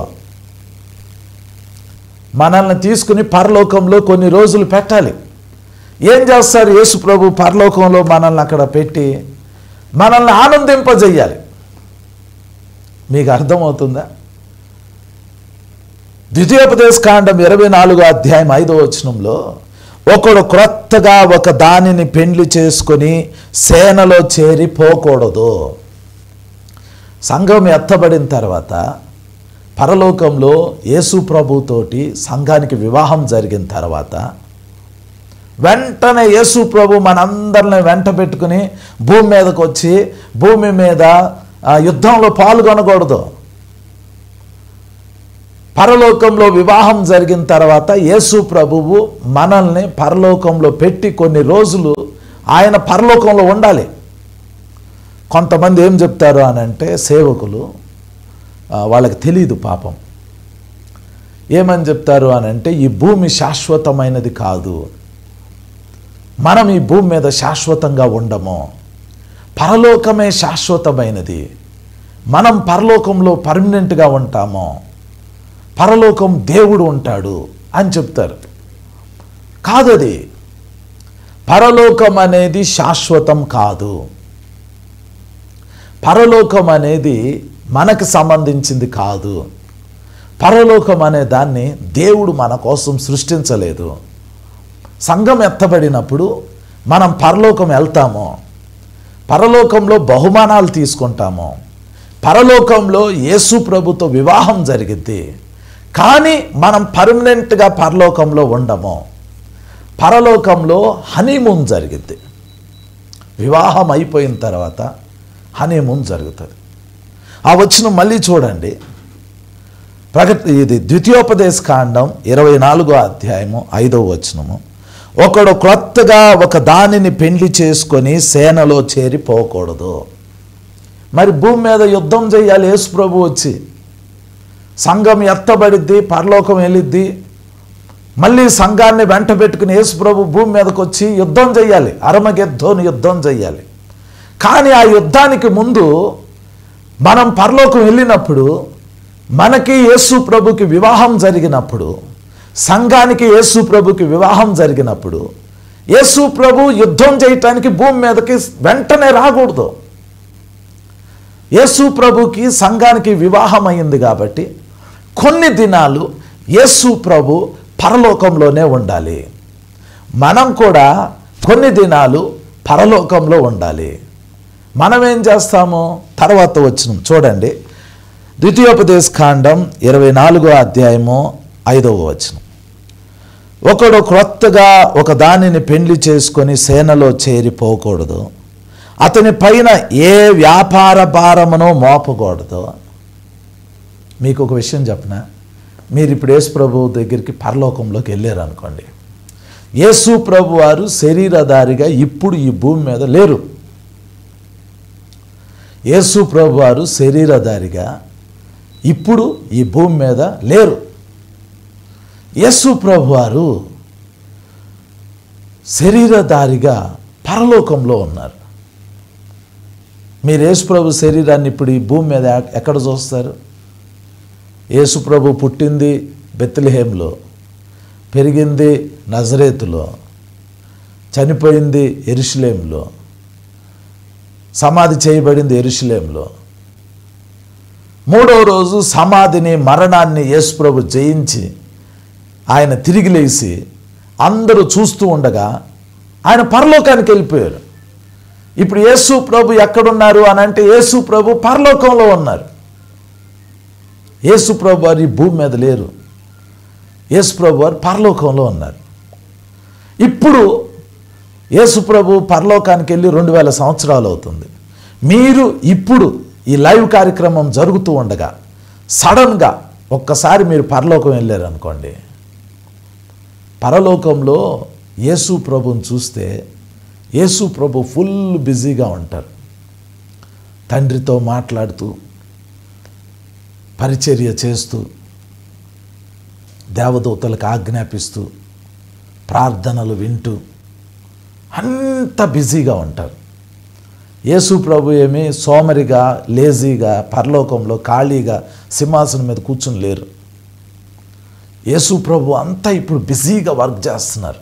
మనల్ని తీసుకుని పరలోకంలో కొన్ని రోజులు పెట్టాలి. ఏం చేస్తారు యేసు ప్రభు? పరలోకంలో మనల్ని అక్కడ పెట్టి మనల్ని ఆనందింపజేయాలి. మీకు అర్థమవుతుందా? ద్వితీయోపదేశకాండం 24వ అధ్యాయం 5వ వచనంలో ఒకడు క్రొత్తగా ఒక దానిని పెండ్లి చేసుకొని సేనలో చేరి పోకూడదు. సంఘం ఎత్తబడిన తర్వాత పరలోకంలో యేసు ప్రభుతోటి సంఘానికి వివాహం జరిగిన తర్వాత వెంటనే యేసు ప్రభు మనందరిని వెంట పెట్టుకుని భూమి మీదకి వచ్చి భూమి మీద యుద్ధంలో పాల్గొనకూడదు. పరలోకంలో వివాహం జరిగిన తర్వాత యేసు ప్రభువు మనల్ని పరలోకంలో పెట్టి కొన్ని రోజులు ఆయన పరలోకంలో ఉండాలి. కొంతమంది ఏం చెప్తారు అని అంటే, సేవకులు వాళ్ళకి తెలియదు పాపం, ఏమని చెప్తారు అని అంటే, ఈ భూమి శాశ్వతమైనది కాదు, మనం ఈ భూమి మీద శాశ్వతంగా ఉండము, పరలోకమే శాశ్వతమైనది, మనం పరలోకంలో పర్మనెంట్గా ఉంటాము, పరలోకం దేవుడు ఉంటాడు అని చెప్తారు. కాదది, పరలోకం అనేది శాశ్వతం కాదు. పరలోకం అనేది మనకు సంబంధించింది కాదు. పరలోకం అనే దాన్ని దేవుడు మన కోసం సృష్టించలేదు. సంఘం ఎత్తబడినప్పుడు మనం పరలోకం వెళ్తాము, పరలోకంలో బహుమానాలు తీసుకుంటాము, పరలోకంలో యేసు ప్రభుతో వివాహం జరిగిద్ది. కానీ మనం పర్మనెంట్గా పరలోకంలో ఉండము. పరలోకంలో హనీమూన్ జరిగిద్ది. వివాహం అయిపోయిన తర్వాత హనీమూన్ జరుగుతుంది. ఆ వచనం మళ్ళీ చూడండి, ఇది ద్వితీయోపదేశ కాండం 24వ అధ్యాయము 5వ వచనము. ఒకడు క్రొత్తగా ఒక దానిని పెండ్లి చేసుకొని సేనలో చేరిపోకూడదు. మరి భూమి మీద యుద్ధం చేయాలి. యేసు ప్రభు వచ్చి సంఘం ఎత్తబడిద్ది, పరలోకం వెళ్ళిద్ది. మళ్ళీ సంఘాన్ని వెంట పెట్టుకుని యేసు ప్రభు భూమి మీదకి వచ్చి యుద్ధం చేయాలి, అరమగెద్దోని యుద్ధం చేయాలి. కానీ ఆ యుద్ధానికి ముందు మనం పరలోకం వెళ్ళినప్పుడు, మనకి యేసు ప్రభుకి వివాహం జరిగినప్పుడు, సంఘానికి యేసు ప్రభుకి వివాహం జరిగినప్పుడు, యేసు ప్రభు యుద్ధం చేయటానికి భూమి మీదకి వెంటనే రాకూడదు. యేసు ప్రభుకి సంఘానికి వివాహం అయింది కాబట్టి కొన్ని దినాలు యేసు ప్రభు పరలోకంలోనే ఉండాలి. మనం కూడా కొన్ని దినాలు పరలోకంలో ఉండాలి. మనం ఏం చేస్తాము? తర్వాత వచనం చూడండి, ద్వితీయోపదేశ కాండం 24వ అధ్యాయము 5వ వచనం. ఒకడు క్రొత్తగా ఒక దానిని పెండ్లి చేసుకొని సేనలో చేరిపోకూడదు, అతని పైన ఏ వ్యాపార భారమునో మోపకూడదు. మీకు ఒక విషయం చెప్పనా, మీరు ఇప్పుడు యేసు ప్రభు దగ్గరికి పరలోకంలోకి వెళ్ళారు అనుకోండి, యేసు ప్రభు వారు శరీరధారిగా ఇప్పుడు ఈ భూమి మీద లేరు. యేసు ప్రభు వారు శరీరధారిగా ఇప్పుడు ఈ భూమి మీద లేరు. యేసు ప్రభు వారు శరీరధారిగా పరలోకంలో ఉన్నారు. మీరు యేసు ప్రభు శరీరాన్ని ఇప్పుడు ఈ భూమి మీద ఎక్కడ చూస్తారు? యేసు ప్రభు పుట్టింది బెత్లెహేంలో, పెరిగింది నజరేతులో, చనిపోయింది యెరూషలేములో, సమాధి చేయబడింది యెరూషలేములో. మూడవ రోజు సమాధిని, మరణాన్ని యేసు ప్రభు జయించి ఆయన తిరిగి లేచి అందరూ చూస్తూ ఉండగా ఆయన పరలోకానికి వెళ్ళిపోయారు. ఇప్పుడు యేసు ప్రభు ఎక్కడున్నారు అని అంటే, యేసు ప్రభు పరలోకంలో ఉన్నారు. యేసు ప్రభు వారు ఈ భూమి మీద లేరు. యేసు ప్రభు వారు పరలోకంలో ఉన్నారు. ఇప్పుడు యేసు ప్రభు పరలోకానికి వెళ్ళి 2000 సంవత్సరాలు అవుతుంది. మీరు ఇప్పుడు ఈ లైవ్ కార్యక్రమం జరుగుతూ ఉండగా సడన్గా ఒక్కసారి మీరు పరలోకం వెళ్ళారు అనుకోండి, పరలోకంలో యేసు ప్రభుని చూస్తే యేసు ప్రభు ఫుల్ బిజీగా ఉంటారు. తండ్రితో మాట్లాడుతూ, పరిచర్య చేస్తూ, దేవదూతలకు ఆజ్ఞాపిస్తూ, ప్రార్థనలు వింటూ అంత బిజీగా ఉంటారు. యేసు ప్రభు ఏమీ సోమరిగా, లేజీగా పరలోకంలో ఖాళీగా సింహాసనం మీద కూర్చుని లేరు. యేసు ప్రభు అంతా ఇప్పుడు బిజీగా వర్క్ చేస్తున్నారు,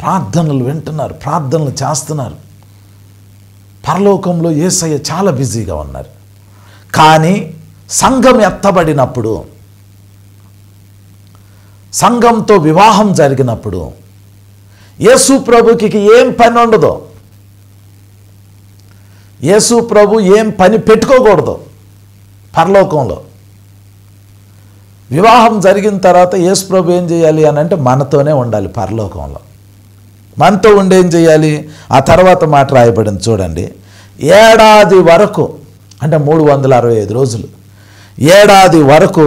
ప్రార్థనలు వింటున్నారు, ప్రార్థనలు చేస్తున్నారు. పరలోకంలో యేసయ్య చాలా బిజీగా ఉన్నారు. కానీ సంఘం ఎత్తబడినప్పుడు, సంఘంతో వివాహం జరిగినప్పుడు యేసు ప్రభుకి ఏం పని ఉండదు. యేసు ప్రభు ఏం పని పెట్టుకోకూడదు పరలోకంలో. వివాహం జరిగిన తర్వాత యేసు ప్రభు ఏం చేయాలి అని అంటే మనతోనే ఉండాలి పరలోకంలో. మనతో ఉండి ఏం చేయాలి? ఆ తర్వాత మాట రాయబడింది చూడండి. ఏడాది వరకు, అంటే 365 రోజులు, ఏడాది వరకు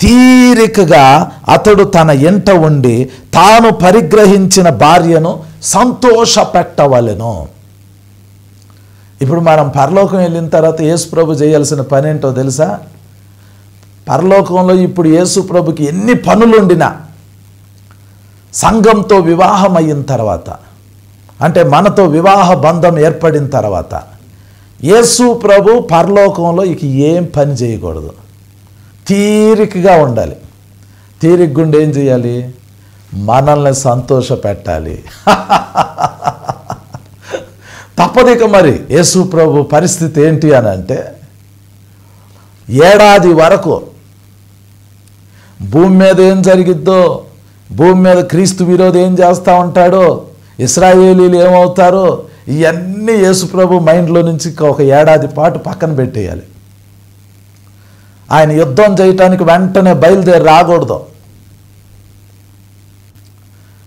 తీరికగా అతడు తన ఇంట ఉండి తాను పరిగ్రహించిన భార్యను సంతోషపెట్టవలెను. ఇప్పుడు మనం పరలోకం వెళ్ళిన తర్వాత యేసు ప్రభు చేయాల్సిన పని ఏంటో తెలుసా? పరలోకంలో ఇప్పుడు యేసు ప్రభుకి ఎన్ని పనులుండినా సంఘంతో వివాహం అయిన తర్వాత, అంటే మనతో వివాహ బంధం ఏర్పడిన తర్వాత యేసు ప్రభు పరలోకంలో ఇక ఏం పని చేయకూడదు, తీరికగా ఉండాలి. తీరిగ్గుండి ఏం చేయాలి? మనల్ని సంతోష పెట్టాలి. తప్పదిక మరి యేసు ప్రభు పరిస్థితి ఏంటి అని అంటే, ఏడాది వరకు భూమి మీద ఏం జరిగిద్దో, భూమి మీద క్రీస్తు విరోధి ఏం చేస్తూ ఉంటాడో, ఇశ్రాయేలీలు ఏమవుతారో, ఇవన్నీ యేసు ప్రభు మైండ్లో నుంచి ఒక ఏడాది పాటు పక్కన పెట్టేయాలి. ఆయన యుద్ధం చేయటానికి వెంటనే బయలుదేరి రాకూడదు.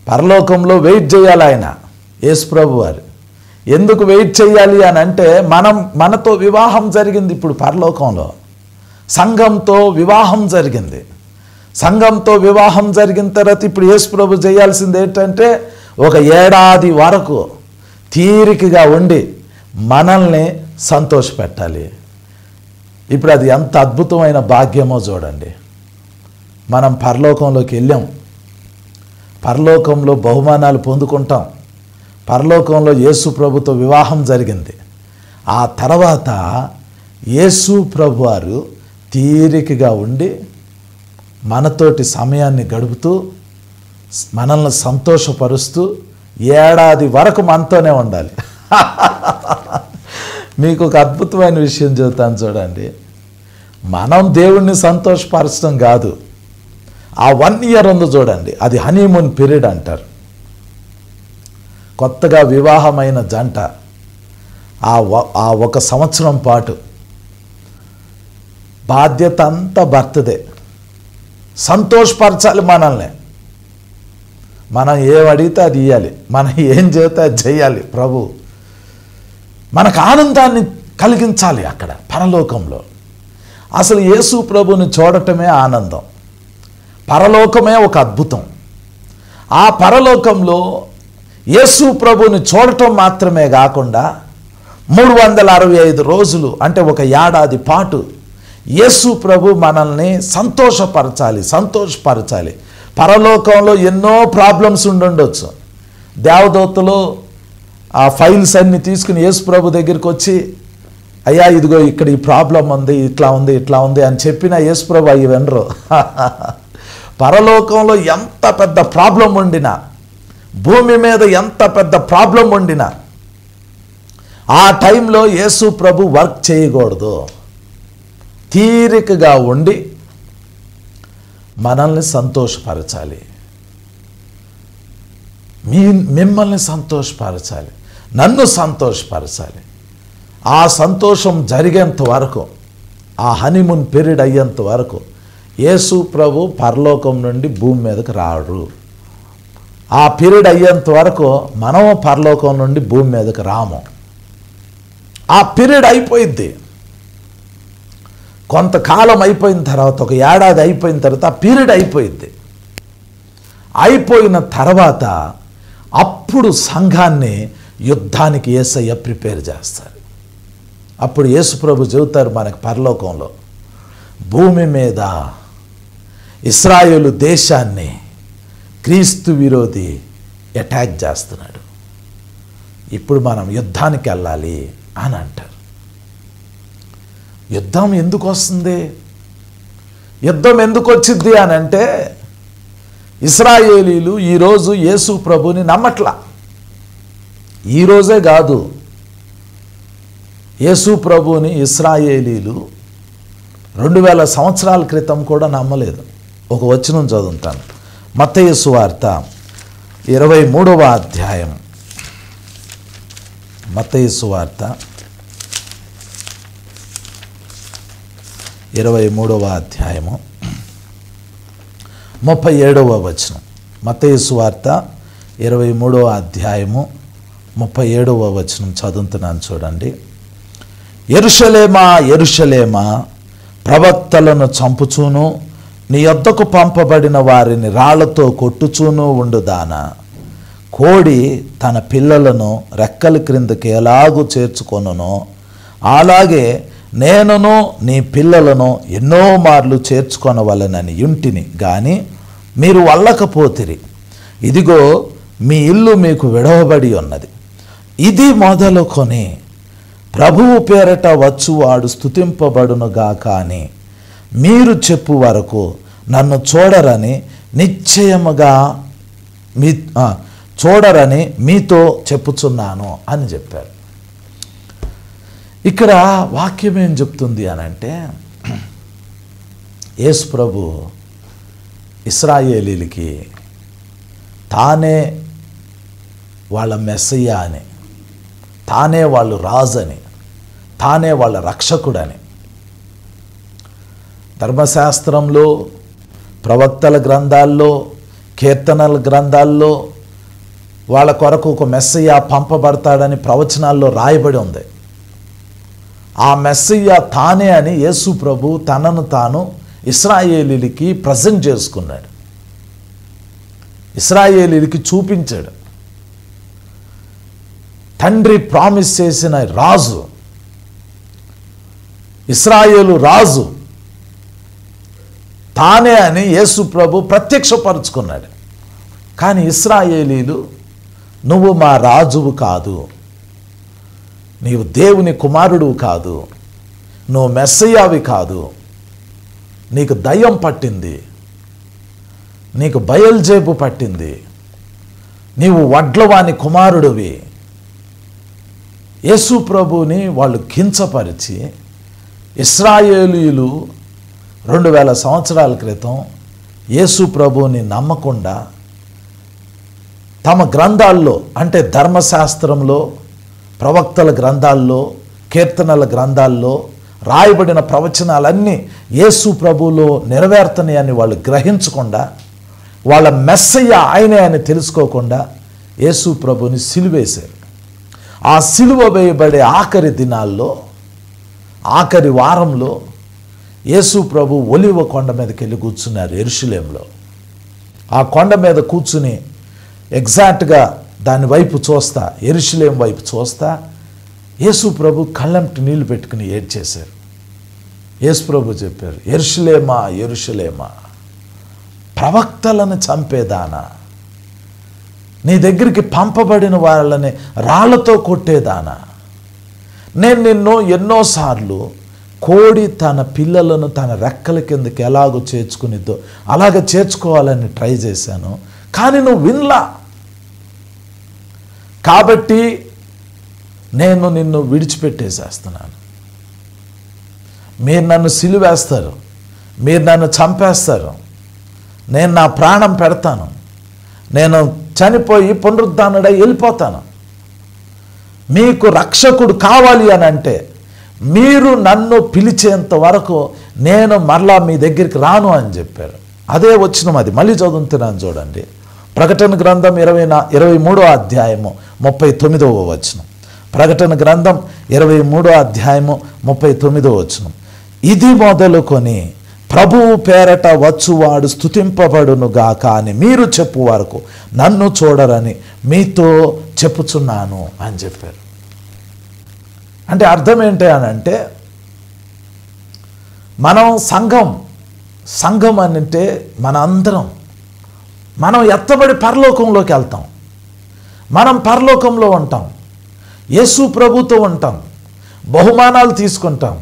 పరలోకంలో వెయిట్ చేయాలి ఆయన, యేసు ప్రభు వారు. ఎందుకు వెయిట్ చేయాలి అని అంటే, మనతో వివాహం జరిగింది. ఇప్పుడు పరలోకంలో సంఘంతో వివాహం జరిగింది. సంఘంతో వివాహం జరిగిన తర్వాత ఇప్పుడు యేసు ప్రభు చేయాల్సింది ఏంటంటే, ఒక ఏడాది వరకు తీరికగా ఉండి మనల్ని సంతోషపెట్టాలి. ఇప్పుడు అది ఎంత అద్భుతమైన భాగ్యమో చూడండి. మనం పరలోకంలోకి వెళ్ళాం, పరలోకంలో బహుమానాలు పొందుకుంటాం, పరలోకంలో యేసు ప్రభుతో వివాహం జరిగింది. ఆ తర్వాత యేసు ప్రభు వారు తీరికగా ఉండి మనతోటి సమయాన్ని గడుపుతూ మనల్ని సంతోషపరుస్తూ ఏడాది వరకు మనతోనే ఉండాలి. మీకు ఒక అద్భుతమైన విషయం చెబుతాను చూడండి. మనం దేవుణ్ణి సంతోషపరచడం కాదు, ఆ 1 year ఉంది చూడండి, అది హనీమూన్ పీరియడ్ అంటారు. కొత్తగా వివాహమైన జంట ఆ 1 సంవత్సరం పాటు బాధ్యత అంతా భర్తదే. సంతోషపరచాలి మనల్ని. మనం ఏం అడిగితే అది ఇవ్వాలి, మనం ఏం చేస్తే అది చేయాలి. ప్రభు మనకు ఆనందాన్ని కలిగించాలి. అక్కడ పరలోకంలో అసలు యేసు ప్రభుని చూడటమే ఆనందం, పరలోకమే ఒక అద్భుతం. ఆ పరలోకంలో యేసు ప్రభుని చూడటం మాత్రమే కాకుండా 365 రోజులు, అంటే ఒక ఏడాది పాటు యేసు ప్రభు మనల్ని సంతోషపరచాలి. పరలోకంలో ఎన్నో ప్రాబ్లమ్స్ ఉండుండొచ్చు. దేవదూతలు ఆ ఫైల్స్ అన్ని తీసుకుని యేసు ప్రభు దగ్గరికి వచ్చి, అయ్యా ఇదిగో ఇక్కడ ఈ ప్రాబ్లం ఉంది, ఇట్లా ఉంది అని చెప్పినా యేసు ప్రభు అయ్యి వినరు. పరలోకంలో ఎంత పెద్ద ప్రాబ్లం ఉండినా, భూమి మీద ఎంత పెద్ద ప్రాబ్లం ఉండినా, ఆ టైంలో యేసు ప్రభు వర్క్ చేయకూడదు. తీరికగా ఉండి మనల్ని సంతోషపరచాలి, మిమ్మల్ని సంతోషపరచాలి, నన్ను సంతోషపరచాలి. ఆ సంతోషం జరిగేంత వరకు, ఆ హనీమూన్ పీరియడ్ అయ్యేంత వరకు యేసు ప్రభు పరలోకం నుండి భూమి మీదకి రాడు. ఆ పీరియడ్ అయ్యేంత వరకు మనం పరలోకం నుండి భూమి మీదకి రాము. ఆ పీరియడ్ అయిపోయింది. కొంతకాలం అయిపోయిన తర్వాత, ఒక ఏడాది అయిపోయిన తర్వాత ఆ పీరియడ్ అయిపోయింది. అయిపోయిన తర్వాత అప్పుడు సంఘాన్ని యుద్ధానికి యేసయ్య ప్రిపేర్ చేస్తారు. అప్పుడు యేసు ప్రభు చెబుతారు మనకు పరలోకంలో, భూమి మీద ఇశ్రాయేలు దేశాన్ని క్రీస్తు విరోధి అటాక్ చేస్తున్నాడు, ఇప్పుడు మనం యుద్ధానికి వెళ్ళాలి అని అంటారు. యుద్ధం ఎందుకు వస్తుంది? యుద్ధం ఎందుకు వచ్చింది అని అంటే, ఇశ్రాయేలీలు ఈరోజు యేసు ప్రభుని నమ్మట్లా. ఈరోజే కాదు, యేసు ప్రభుని ఇశ్రాయేలీలు 2000 సంవత్సరాల క్రితం కూడా నమ్మలేదు. ఒక వచనం చదువుతాను. మత్తయి సువార్త 23వ అధ్యాయం. మత్తయి సువార్త 23వ అధ్యాయము 37వ వచనం. మత్తయి సువార్త 23వ అధ్యాయము 37వ వచనం చదువుతున్నాను చూడండి. యెరూషలేమా యెరూషలేమా, ప్రవక్తలను చంపుచూను నీ యొద్దకు పంపబడిన వారిని రాళ్లతో కొట్టుచూను ఉండుదానా, కోడి తన పిల్లలను రెక్కల క్రిందకి ఎలాగూ చేర్చుకొనునో అలాగే నేనును నీ పిల్లలను ఎన్నో మార్లు చేర్చుకొనవలెనని యుంటిని గాని మీరు వల్లకపోతిరి. ఇదిగో మీ ఇల్లు మీకు విడవబడి ఉన్నది. ఇది మొదలుకొని ప్రభువు పేరట వచ్చువాడు స్తుతింపబడునుగాక అని మీరు చెప్పు వరకు నన్ను చూడరని మీతో చెప్పుచున్నాను అని చెప్పారు. ఇక్కడ వాక్యం ఏం చెప్తుంది అని అంటే, యేసు ప్రభు ఇశ్రాయేలీలకి తానే వాళ్ళ మెస్సయ్య అని, తానే వాళ్ళు రాజని, తానే వాళ్ళ రక్షకుడని ధర్మశాస్త్రంలో, ప్రవక్తల గ్రంథాల్లో, కీర్తనల గ్రంథాల్లో వాళ్ళ కొరకు ఒక మెస్సయ్య పంపబడతాడని ప్రవచనాల్లో రాయబడి ఉంది. ఆ మెస్సయ్య తానే అని యేసు ప్రభు తనను తాను ఇశ్రాయేలీలకి ప్రజెంట్ చేసుకున్నాడు, ఇశ్రాయేలీలకి చూపించాడు. తండ్రి ప్రామిస్ చేసిన రాజు, ఇశ్రాయేలు రాజు తానే అని యేసు ప్రభు ప్రత్యక్షపరుచుకున్నాడు. కానీ ఇశ్రాయేలీలు నువ్వు మా రాజువు కాదు, నీవు దేవుని కుమారుడు కాదు, నువ్వు మెస్సయ్యావి కాదు, నీకు దయ్యం పట్టింది, నీకు బయల్జేబు పట్టింది, నీవు వడ్లవాని కుమారుడివి. యేసు ప్రభుని వాళ్ళు కించపరిచి, ఇశ్రాయేలీయులు 2000 సంవత్సరాల క్రితం యేసు ప్రభుని నమ్మకుండా తమ గ్రంథాల్లో, అంటే ధర్మశాస్త్రంలో, ప్రవక్తల గ్రంథాల్లో, కీర్తనల గ్రంథాల్లో రాయబడిన ప్రవచనాలన్నీ యేసు ప్రభువులో నెరవేర్తని అని వాళ్ళు గ్రహించకుండా, వాళ్ళ మెస్సయ్య ఆయనే అని తెలుసుకోకుండా యేసు ప్రభుని సిలువేశారు. ఆ సిలువ వేయబడే ఆఖరి దినాల్లో, ఆఖరి వారంలో యేసు ప్రభు ఒలివ కొండ మీదకి వెళ్ళి కూర్చున్నారు యెరూషలేములో. ఆ కొండ మీద కూర్చుని ఎగ్జాక్ట్గా దాని వైపు చూస్తా, యెరూషలేం వైపు చూస్తా యేసు ప్రభు కళ్ళంటి నీళ్లు పెట్టుకుని ఏడ్చేశారు. యేసు ప్రభు చెప్పారు, యెరూషలేమా యెరూషలేమా, ప్రవక్తలను చంపేదానా, నీ దగ్గరికి పంపబడిన వాళ్ళని రాళ్లతో కొట్టేదానా, నేను నిన్ను ఎన్నోసార్లు కోడి తన పిల్లలను తన రెక్కల కిందకి ఎలాగో చేర్చుకునిద్దో అలాగ చేర్చుకోవాలని ట్రై చేశాను, కానీ నువ్వు వినలా. కాబట్టి నేను నిన్ను విడిచిపెట్టేసేస్తున్నాను. మీరు నన్ను సిలువేస్తారు, మీరు నన్ను చంపేస్తారు, నేను నా ప్రాణం పెడతాను, నేను చనిపోయి పునరుద్ధానుడై వెళ్ళిపోతాను. మీకు రక్షకుడు కావాలి అని అంటే మీరు నన్ను పిలిచేంత వరకు నేను మరలా మీ దగ్గరికి రాను అని చెప్పారు. అదే వచనం, అది మళ్ళీ చదువుతున్నాను చూడండి. ప్రకటన గ్రంథం 23వ అధ్యాయము 39వ వచనం. ప్రకటన గ్రంథం 23వ అధ్యాయము 39వ వచనం. ఇది మొదలుకొని ప్రభువు పేరట వచ్చువాడు స్తుతింపబడునుగాక అని మీరు చెప్పు వరకు నన్ను చూడరని మీతో చెప్పుచున్నాను అని చెప్పారు. అంటే అర్థం ఏంటి అని అంటే, మనం సంఘం అని అంటే మన అందరం మనం ఎత్తబడి పరలోకంలోకి వెళ్తాం, మనం పరలోకంలో ఉంటాం, యేసు ప్రభుతో ఉంటాం, బహుమానాలు తీసుకుంటాం,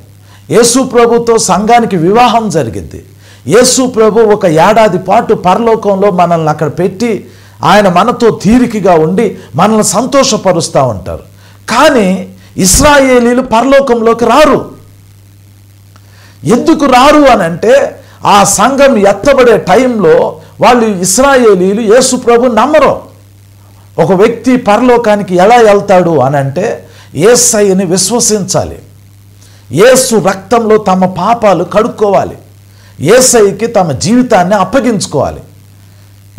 యేసు ప్రభుతో సంఘానికి వివాహం జరిగింది. యేసు ప్రభు 1 ఏడాది పాటు పరలోకంలో మనల్ని అక్కడ పెట్టి ఆయన మనతో తీరికగా ఉండి మనల్ని సంతోషపరుస్తూ ఉంటారు. కానీ ఇశ్రాయేలీలు పరలోకంలోకి రారు. ఎందుకు రారు అని అంటే, ఆ సంఘం ఎత్తబడే టైంలో వాళ్ళు ఇశ్రాయేలీలు యేసు ప్రభు నమ్మరు. ఒక వ్యక్తి పరలోకానికి ఎలా వెళ్తాడు అని అంటే యేసయ్యని విశ్వసించాలి. యేసు రక్తంలో తమ పాపాలు కడుక్కోవాలి, యేసయ్యకి తమ జీవితాన్ని అప్పగించుకోవాలి.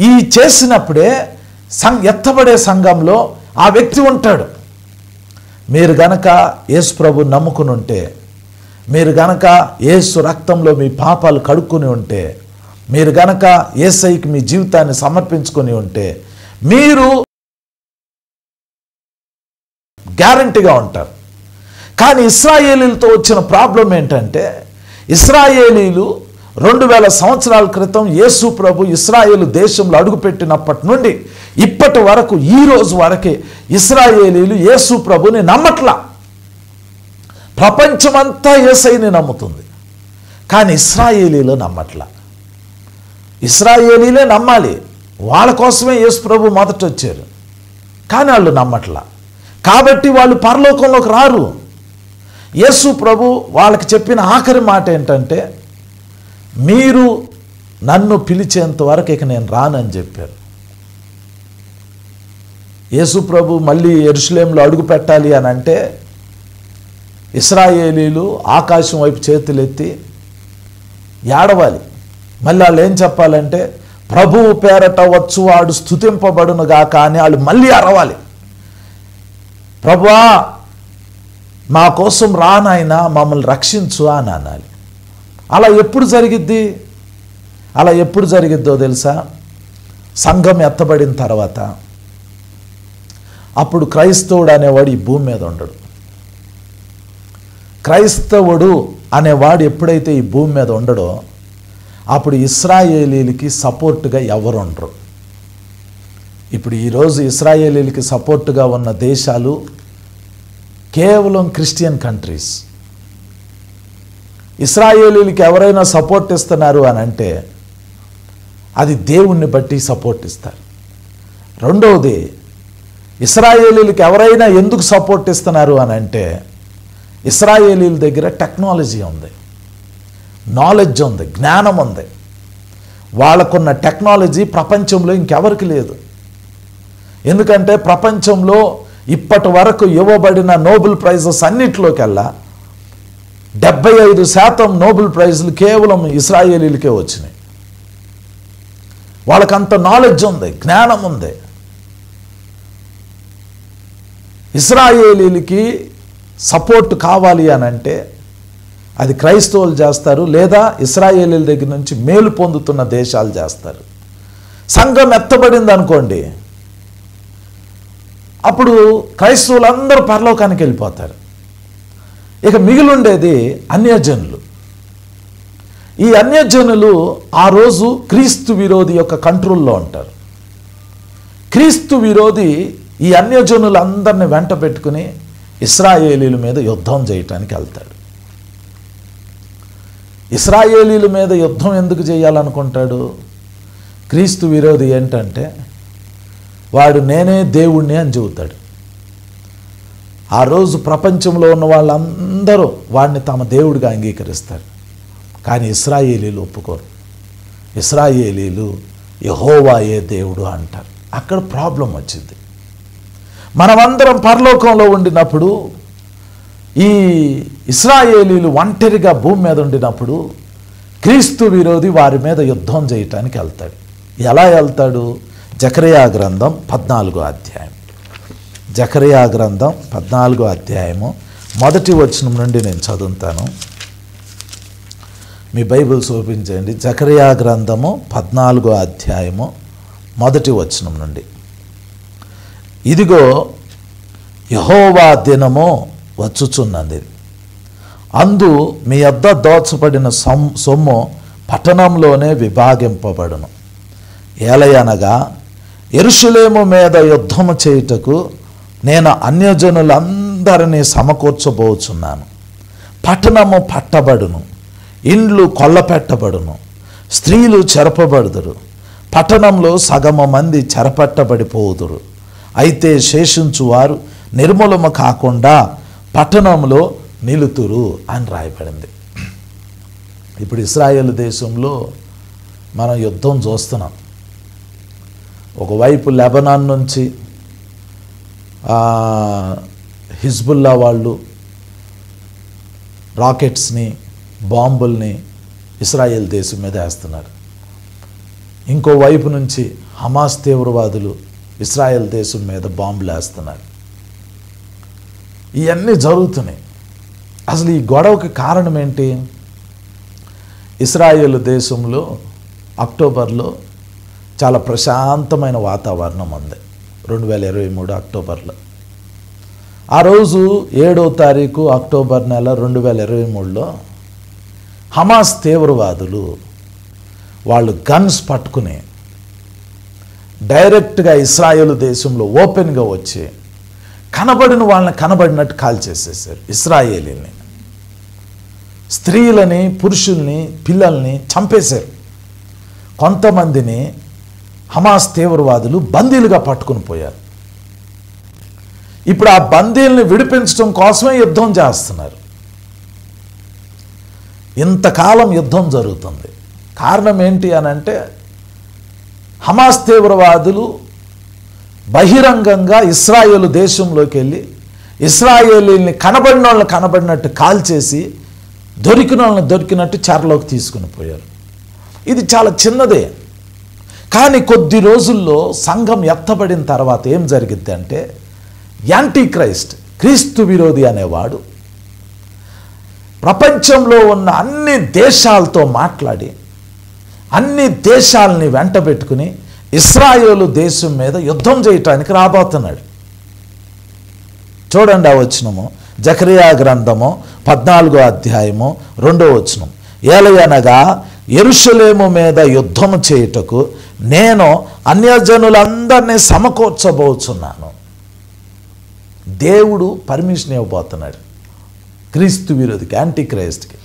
ఈ చేసినప్పుడే ఎత్తబడే సంఘంలో ఆ వ్యక్తి ఉంటాడు. మీరు గనక యేసు ప్రభు నమ్ముకుని ఉంటే, మీరు గనక యేసు రక్తంలో మీ పాపాలు కడుక్కుని ఉంటే, మీరు గనక యేసయ్యకి మీ జీవితాన్ని సమర్పించుకొని ఉంటే మీరు గ్యారంటీగా ఉంటారు. కానీ ఇశ్రాయేలీలతో వచ్చిన ప్రాబ్లం ఏంటంటే, ఇశ్రాయేలీలు 2000 సంవత్సరాల క్రితం యేసు ప్రభు ఇశ్రాయేలు దేశంలో అడుగుపెట్టినప్పటి నుండి ఇప్పటి వరకు, ఈ రోజు వరకే ఇశ్రాయేలీలు యేసు ప్రభుని నమ్మట్లా. ప్రపంచమంతా యేసయ్యని నమ్ముతుంది, కానీ ఇశ్రాయేలీలు నమ్మట్లా. ఇశ్రాయేలీలే నమ్మాలి, వాళ్ళ కోసమే యేసు ప్రభు మొదట వచ్చారు, కానీ వాళ్ళు నమ్మట్లా. కాబట్టి వాళ్ళు పరలోకంలోకి రారు. యేసు ప్రభు వాళ్ళకి చెప్పిన ఆఖరి మాట ఏంటంటే, మీరు నన్ను పిలిచేంత వరకు ఇక నేను రానని చెప్పారు. యేసు ప్రభు మళ్ళీ యెరూషలేములో అడుగు పెట్టాలి అని అంటే ఇశ్రాయేలీలు ఆకాశం వైపు చేతులెత్తి ఏడవాలి. మళ్ళీ వాళ్ళు ఏం చెప్పాలంటే, ప్రభువు పేరట వచ్చువాడు స్తుతింపబడునుగా, కానీ వాళ్ళు మళ్ళీ అరవాలి, ప్రభువా మా కోసం రానాయనా మమ్మల్ని రక్షించు అని అనాలి. అలా ఎప్పుడు జరిగిద్ది? అలా ఎప్పుడు జరిగిద్దో తెలుసా? సంఘం ఎత్తబడిన తర్వాత. అప్పుడు క్రైస్తవుడు అనేవాడు ఈ భూమి మీద ఉండడు. క్రైస్తవుడు అనేవాడు ఎప్పుడైతే ఈ భూమి మీద ఉండడో అప్పుడు ఇశ్రాయేలీలకి సపోర్టుగా ఎవరు ఉండరు. ఇప్పుడు ఈరోజు ఇశ్రాయేలీలకి సపోర్టుగా ఉన్న దేశాలు కేవలం క్రిస్టియన్ కంట్రీస్. ఇశ్రాయేలీలకి ఎవరైనా సపోర్ట్ ఇస్తున్నారు అని అంటే అది దేవుణ్ణి బట్టి సపోర్ట్ ఇస్తారు. రెండవది, ఇశ్రాయేలీలకి ఎవరైనా ఎందుకు సపోర్ట్ ఇస్తున్నారు అని అంటే ఇశ్రాయేలీల దగ్గర టెక్నాలజీ ఉంది, నాలెడ్జ్ ఉంది, జ్ఞానం ఉంది. వాళ్ళకున్న టెక్నాలజీ ప్రపంచంలో ఇంకెవరికి లేదు. ఎందుకంటే ప్రపంచంలో ఇప్పటి వరకు ఇవ్వబడిన నోబెల్ ప్రైజెస్ అన్నిటిలోకెల్లా 75% నోబెల్ ప్రైజులు కేవలం ఇశ్రాయేలీలకే వచ్చినాయి. వాళ్ళకంత నాలెడ్జ్ ఉంది, జ్ఞానం ఉంది. ఇశ్రాయేలీలకి సపోర్ట్ కావాలి అని అంటే అది క్రైస్తవులు చేస్తారు, లేదా ఇశ్రాయేలీల దగ్గర నుంచి మేలు పొందుతున్న దేశాలు చేస్తారు. సంఘం ఎత్తబడింది అనుకోండి, అప్పుడు క్రైస్తవులందరూ పరలోకానికి వెళ్ళిపోతారు. ఇక మిగిలిండేది అన్యజనులు. ఈ అన్యజనులు ఆ రోజు క్రీస్తు విరోధి యొక్క కంట్రోల్లో ఉంటారు. క్రీస్తు విరోధి ఈ అన్యజనులందరినీ వెంట పెట్టుకుని ఇశ్రాయేలీల మీద యుద్ధం చేయటానికి వెళ్తాడు. ఇశ్రాయేలీల మీద యుద్ధం ఎందుకు చేయాలనుకుంటాడు? క్రీస్తు విరోధి ఏంటంటే వాడు నేనే దేవుణ్ణి అని చెబుతాడు. ఆ రోజు ప్రపంచంలో ఉన్న వాళ్ళందరూ వాడిని తమ దేవుడిగా అంగీకరిస్తారు, కానీ ఇశ్రాయేలీలు ఒప్పుకోరు. ఇశ్రాయేలీలు యెహోవాయే దేవుడు అంటారు. అక్కడ ప్రాబ్లం వచ్చింది. మనమందరం పరలోకంలో ఉండినప్పుడు ఈ ఇశ్రాయేలీలు ఒంటరిగా భూమి మీద ఉండినప్పుడు క్రీస్తు విరోధి వారి మీద యుద్ధం చేయటానికి వెళ్తాడు. ఎలా వెళ్తాడు? జకరియా గ్రంథం 14వ అధ్యాయం. జకరియా గ్రంథం 14వ అధ్యాయము 1వ వచనం నుండి నేను చదువుతాను. మీ బైబిల్ చూపించండి. జకరియా గ్రంథము 14వ అధ్యాయము 1వ వచనం నుండి. ఇదిగో యెహోవా దినము వచ్చుచున్నది, అందు మీ యొద్ద దోచబడిన సొమ్ము పట్టణంలోనే విభాగింపబడును. ఏలయనగా యెరూషలేము మీద యుద్ధము చేయుటకు నేను అన్యజనులందరినీ సమకూర్చబోచున్నాను. పట్టణము పట్టబడును, ఇండ్లు కొల్లపెట్టబడును, స్త్రీలు చెరపబడుదురు, పట్టణంలో సగము మంది చెరపట్టబడిపోదురు. అయితే శేషించువారు నిర్మూలము కాకుండా పట్టణంలో నిలుతురు అని రాయబడింది. ఇప్పుడు ఇశ్రాయేలు దేశంలో మనం యుద్ధం చూస్తున్నాం. ఒకవైపు లెబనాన్ నుంచి హిజ్బుల్లా వాళ్ళు రాకెట్స్ని, బాంబుల్ని ఇస్రాయేల్ దేశం మీద వేస్తున్నారు. ఇంకోవైపు నుంచి హమాస్ తీవ్రవాదులు ఇస్రాయేల్ దేశం మీద బాంబులు వేస్తున్నారు. ఇవన్నీ జరుగుతున్నాయి. అసలు ఈ గొడవకి కారణం ఏంటి? ఇస్రాయేల్ దేశంలో అక్టోబర్లో చాలా ప్రశాంతమైన వాతావరణం ఉంది. 2023 అక్టోబర్లో. ఆ రోజు 7వ తారీఖు అక్టోబర్ నెల 2023లో హమాస్ తీవ్రవాదులు వాళ్ళు గన్స్ పట్టుకుని డైరెక్ట్గా ఇస్రాయేల్ దేశంలో ఓపెన్గా వచ్చి కనబడిన వాళ్ళని కనబడినట్టు కాల్ చేసేసారు. ఇస్రాయేలీని, స్త్రీలని, పురుషుల్ని, పిల్లల్ని చంపేశారు. కొంతమందిని హమాస్ తీవ్రవాదులు బందీలుగా పట్టుకుని పోయారు. ఇప్పుడు ఆ బందీల్ని విడిపించడం కోసమే యుద్ధం చేస్తున్నారు. ఇంతకాలం యుద్ధం జరుగుతుంది. కారణం ఏంటి అని అంటే, హమాస్ తీవ్రవాదులు బహిరంగంగా ఇస్రాయేలు దేశంలోకి వెళ్ళి ఇస్రాయేలీల్ని కనబడిన వాళ్ళని కనబడినట్టు కాల్చేసి దొరికిన వాళ్ళని దొరికినట్టు చెరలోకి తీసుకుని పోయారు. ఇది చాలా చిన్నదే, కానీ కొద్ది రోజుల్లో సంఘం ఎత్తబడిన తర్వాత ఏం జరిగిద్ది అంటే, యాంటీ క్రైస్ట్, క్రీస్తు విరోధి అనేవాడు ప్రపంచంలో ఉన్న అన్ని దేశాలతో మాట్లాడి అన్ని దేశాలని వెంట పెట్టుకుని ఇస్రాయేలు దేశం మీద యుద్ధం చేయటానికి రాబోతున్నాడు. చూడండి ఆ వచనము, జకరియా గ్రంథము 14వ అధ్యాయము 2వ వచనం. ఏలయనగా యెరూషలేము మీద యుద్ధము చేయుటకు నేను అన్యజనులందరినీ సమకూర్చబోచున్నాను. దేవుడు పర్మిషన్ ఇవ్వబోతున్నాడు క్రీస్తు విరోధికి, యాంటీ క్రైస్ట్కి.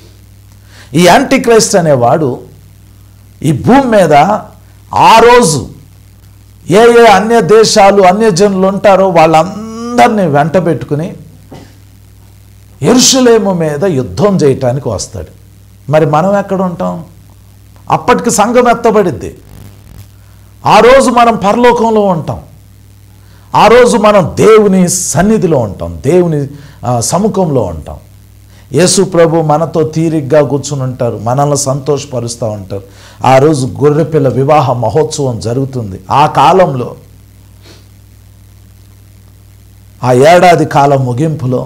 ఈ యాంటీ క్రైస్ట్ అనేవాడు ఈ భూమి మీద ఆ రోజు ఏ అన్య దేశాలు, అన్యజనులు ఉంటారో వాళ్ళందరినీ వెంట పెట్టుకుని యెరూషలేము మీద యుద్ధం చేయటానికి వస్తాడు. మరి మనం ఎక్కడ ఉంటాం? అప్పటికి సంఘం ఎత్తబడిద్ది. ఆ రోజు మనం పరలోకంలో ఉంటాం. ఆ రోజు మనం దేవుని సన్నిధిలో ఉంటాం, దేవుని సముఖంలో ఉంటాం. యేసు ప్రభు మనతో తీరిగ్గా కూర్చుని ఉంటారు, మనల్ని సంతోషపరుస్తూ ఉంటారు. ఆ రోజు గొర్రెపిల్ల వివాహ మహోత్సవం జరుగుతుంది. ఆ కాలంలో, ఆ ఏడాది కాలం ముగింపులో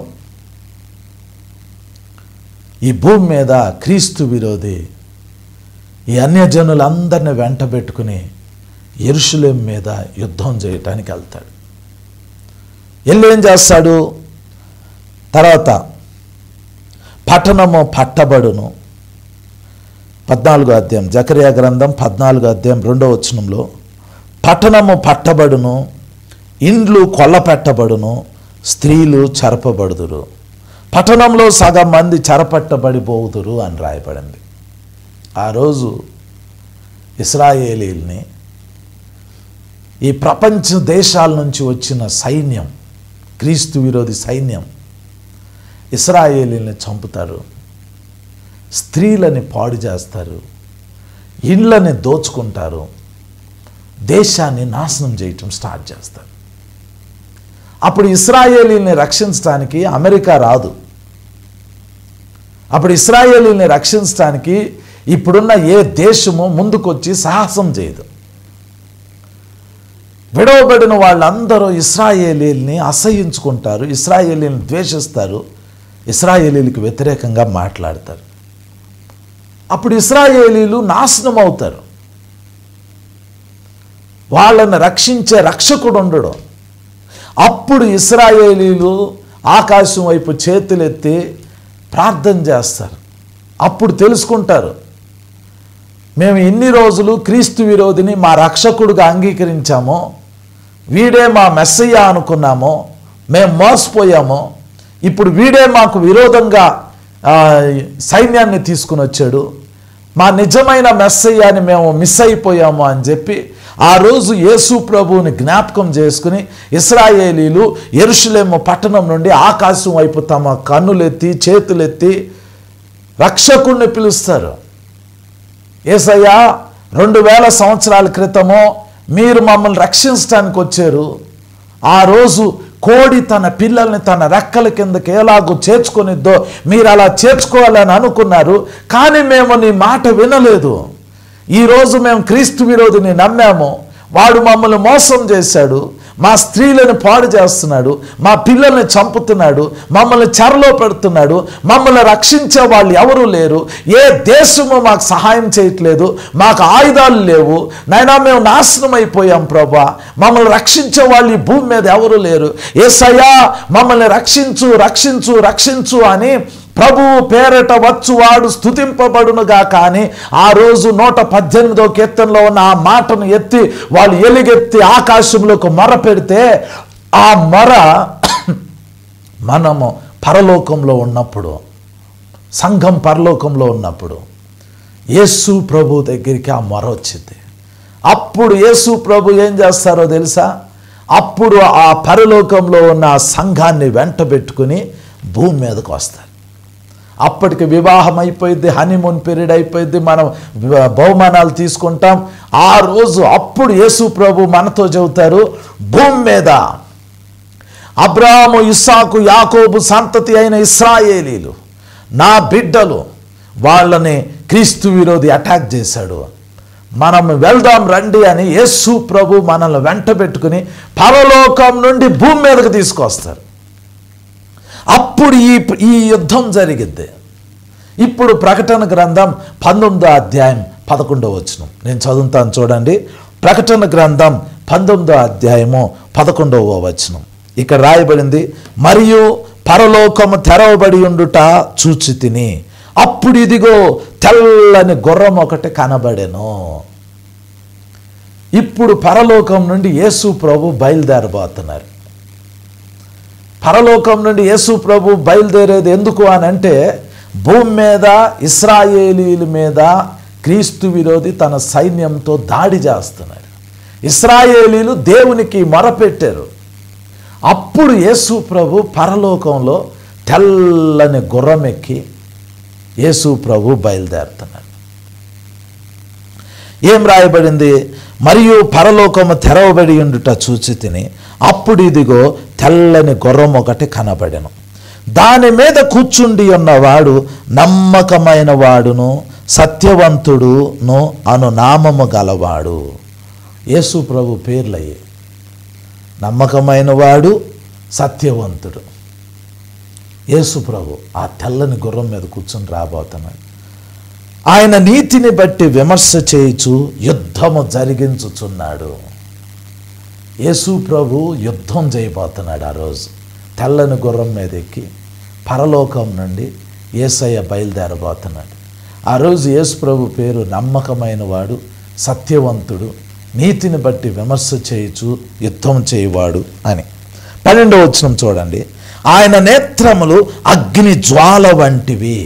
ఈ భూమి మీద క్రీస్తు విరోధి ఈ అన్యజనులందరినీ వెంట పెట్టుకుని యెరూషలేము మీద యుద్ధం చేయటానికి వెళ్తాడు. ఏం చేస్తాడు? తర్వాత పట్టణము పట్టబడును. 14వ అధ్యాయం, జకరియా గ్రంథం 14వ అధ్యాయం 2వ వచనంలో, పట్టణము పట్టబడును, ఇండ్లు కొల్లపెట్టబడును, స్త్రీలు చెరపబడుదురు, పట్టణంలో సగం మంది చెరపట్టబడిపోదురు అని రాయబడింది. ఆ రోజు ఇశ్రాయేలీల్ని ఈ ప్రపంచ దేశాల నుంచి వచ్చిన సైన్యం, క్రీస్తు విరోధి సైన్యం ఇశ్రాయేలీల్ని చంపుతారు, స్త్రీలని పాడు చేస్తారు, ఇండ్లని దోచుకుంటారు, దేశాన్ని నాశనం చేయటం స్టార్ట్ చేస్తారు. అప్పుడు ఇశ్రాయేలీల్ని రక్షించడానికి అమెరికా రాదు. అప్పుడు ఇశ్రాయేలీల్ని రక్షించడానికి ఇప్పుడున్న ఏ దేశము ముందుకొచ్చి సాహసం చేయదు. విడవబడిన వాళ్ళందరూ ఇశ్రాయేలీల్ని అసహ్యించుకుంటారు, ఇశ్రాయేలీల్ని ద్వేషిస్తారు, ఇశ్రాయేలీలకు వ్యతిరేకంగా మాట్లాడతారు. అప్పుడు ఇశ్రాయేలీలు నాశనం అవుతారు. వాళ్ళని రక్షించే రక్షకుడు ఉండడు. అప్పుడు ఇశ్రాయేలీలు ఆకాశం వైపు చేతులెత్తి ప్రార్థన చేస్తారు. అప్పుడు తెలుసుకుంటారు, మేము ఇన్ని రోజులు క్రీస్తు విరోధిని మా రక్షకుడుగా అంగీకరించామో, వీడే మా మెస్సయ్య అనుకున్నామో, మేము మోసపోయామో, ఇప్పుడు వీడే మాకు విరోధంగా సైన్యాన్ని తీసుకుని వచ్చాడు, మా నిజమైన మెస్సయ్యాని మేము మిస్ అయిపోయాము అని చెప్పి ఆ రోజు యేసు ప్రభువుని జ్ఞాపకం చేసుకుని ఇశ్రాయేలీలు యెరూషలేము పట్టణం నుండి ఆకాశం వైపు తమ కన్నులెత్తి చేతులెత్తి రక్షకుడిని పిలుస్తారు. యేసయ్యా, 2000 సంవత్సరాల క్రితమో మీరు మమ్మల్ని రక్షించడానికి వచ్చారు. ఆ రోజు కోడి తన పిల్లల్ని తన రెక్కల కిందకి ఎలాగో చేర్చుకొనిద్దో మీరు అలా చేర్చుకోవాలని అనుకున్నారు, కానీ మేము నీ మాట వినలేదు. ఈరోజు మేము క్రీస్తు విరోధిని నమ్మాము, వాడు మమ్మల్ని మోసం చేశాడు, మా స్త్రీలను పాడు చేస్తున్నాడు, మా పిల్లల్ని చంపుతున్నాడు, మమ్మల్ని చెరలో పెడుతున్నాడు, మమ్మల్ని రక్షించే వాళ్ళు ఎవరూ లేరు, ఏ దేశము మాకు సహాయం చేయట్లేదు, మాకు ఆయుధాలు లేవు నాయనా, మేము నాశనం అయిపోయాం ప్రభా, మమ్మల్ని రక్షించే వాళ్ళు ఈ భూమి మీద ఎవరు లేరు, యేసయ్యా మమ్మల్ని రక్షించు రక్షించు రక్షించు అని ప్రభువు పేరట వచ్చువాడు స్తుతింపబడునుగా. కానీ ఆ రోజు 118వ కీర్తనలో ఉన్న ఆ మాటను ఎత్తి వాళ్ళు ఎలుగెత్తి ఆకాశంలోకి మొర పెడితే, ఆ మొర మనము పరలోకంలో ఉన్నప్పుడు, సంఘం పరలోకంలో ఉన్నప్పుడు యేసు ప్రభు దగ్గరికి ఆ మొర వచ్చింది. అప్పుడు యేసు ప్రభు ఏం చేస్తారో తెలుసా? అప్పుడు ఆ పరలోకంలో ఉన్న ఆ సంఘాన్ని వెంట పెట్టుకుని భూమి మీదకు వస్తారు. అప్పటికి వివాహం అయిపోయింది, హనీమూన్ పీరియడ్ అయిపోయింది, మనం బహుమానాలు తీసుకుంటాం. ఆ రోజు అప్పుడు యేసు ప్రభు మనతో చెబుతారు, భూమి మీద అబ్రాహాము, ఇస్సాకు, యాకోబు సంతతి అయిన ఇశ్రాయేలీలు నా బిడ్డలు, వాళ్ళని క్రీస్తు విరోధి అటాక్ చేశాడు, మనం వెళ్దాం రండి అని యేసు ప్రభు మనల్ని వెంట పెట్టుకుని పరలోకం నుండి భూమి మీదకు తీసుకొస్తారు. అప్పుడు ఈ యుద్ధం జరిగిద్ది. ఇప్పుడు ప్రకటన గ్రంథం 19వ అధ్యాయం 11వ వచనం నేను చదువుతాను చూడండి. ప్రకటన గ్రంథం 19వ అధ్యాయము 11వ వచనం ఇక్కడ రాయబడింది, మరియు పరలోకము తెరవబడి ఉండుట చూచి తిని, అప్పుడు ఇదిగో తెల్లని గుర్రం ఒకటి కనబడెను. ఇప్పుడు పరలోకం నుండి యేసు ప్రభు బయలుదేరబోతున్నారు. పరలోకం నుండి యేసు ప్రభు బయలుదేరేది ఎందుకు అని అంటే, భూమి మీద ఇశ్రాయేలీల మీద క్రీస్తు విరోధి తన సైన్యంతో దాడి చేస్తున్నారు. ఇశ్రాయేలీలు దేవునికి మొరపెట్టారు. అప్పుడు యేసు ప్రభు పరలోకంలో తెల్లని గుర్రం ఎక్కి యేసు ప్రభు బయలుదేరుతున్నాడు. ఏం రాయబడింది? మరియు పరలోకము తెరవబడి ఉండుట చూచి తిని, అప్పుడు ఇదిగో తెల్లని గుర్రం ఒకటి కనబడెను, దాని మీద కూర్చుండి ఉన్నవాడు నమ్మకమైన వాడును సత్యవంతుడును అను నామము గలవాడు. యేసు ప్రభు పేర్లయ్యే, నమ్మకమైన వాడు, సత్యవంతుడు. యేసు ప్రభు ఆ తెల్లని గుర్రం మీద కూర్చొని రాబోతున్నాడు. ఆయన నీతిని బట్టి విమర్శ చేయుచు యుద్ధము జరిగించుచున్నాడు. యేసు ప్రభు యుద్ధం చేయబోతున్నాడు. ఆ రోజు తెల్లని గుర్రం మీద ఎక్కి పరలోకం నుండి యేసయ్య బయలుదేరబోతున్నాడు. ఆ రోజు యేసు ప్రభు పేరు నమ్మకమైన వాడు, సత్యవంతుడు, నీతిని బట్టి విమర్శ చేయుచు యుద్ధం చేయవాడు అని. 12వ వచనం చూడండి, ఆయన నేత్రములు అగ్ని జ్వాల వంటివి.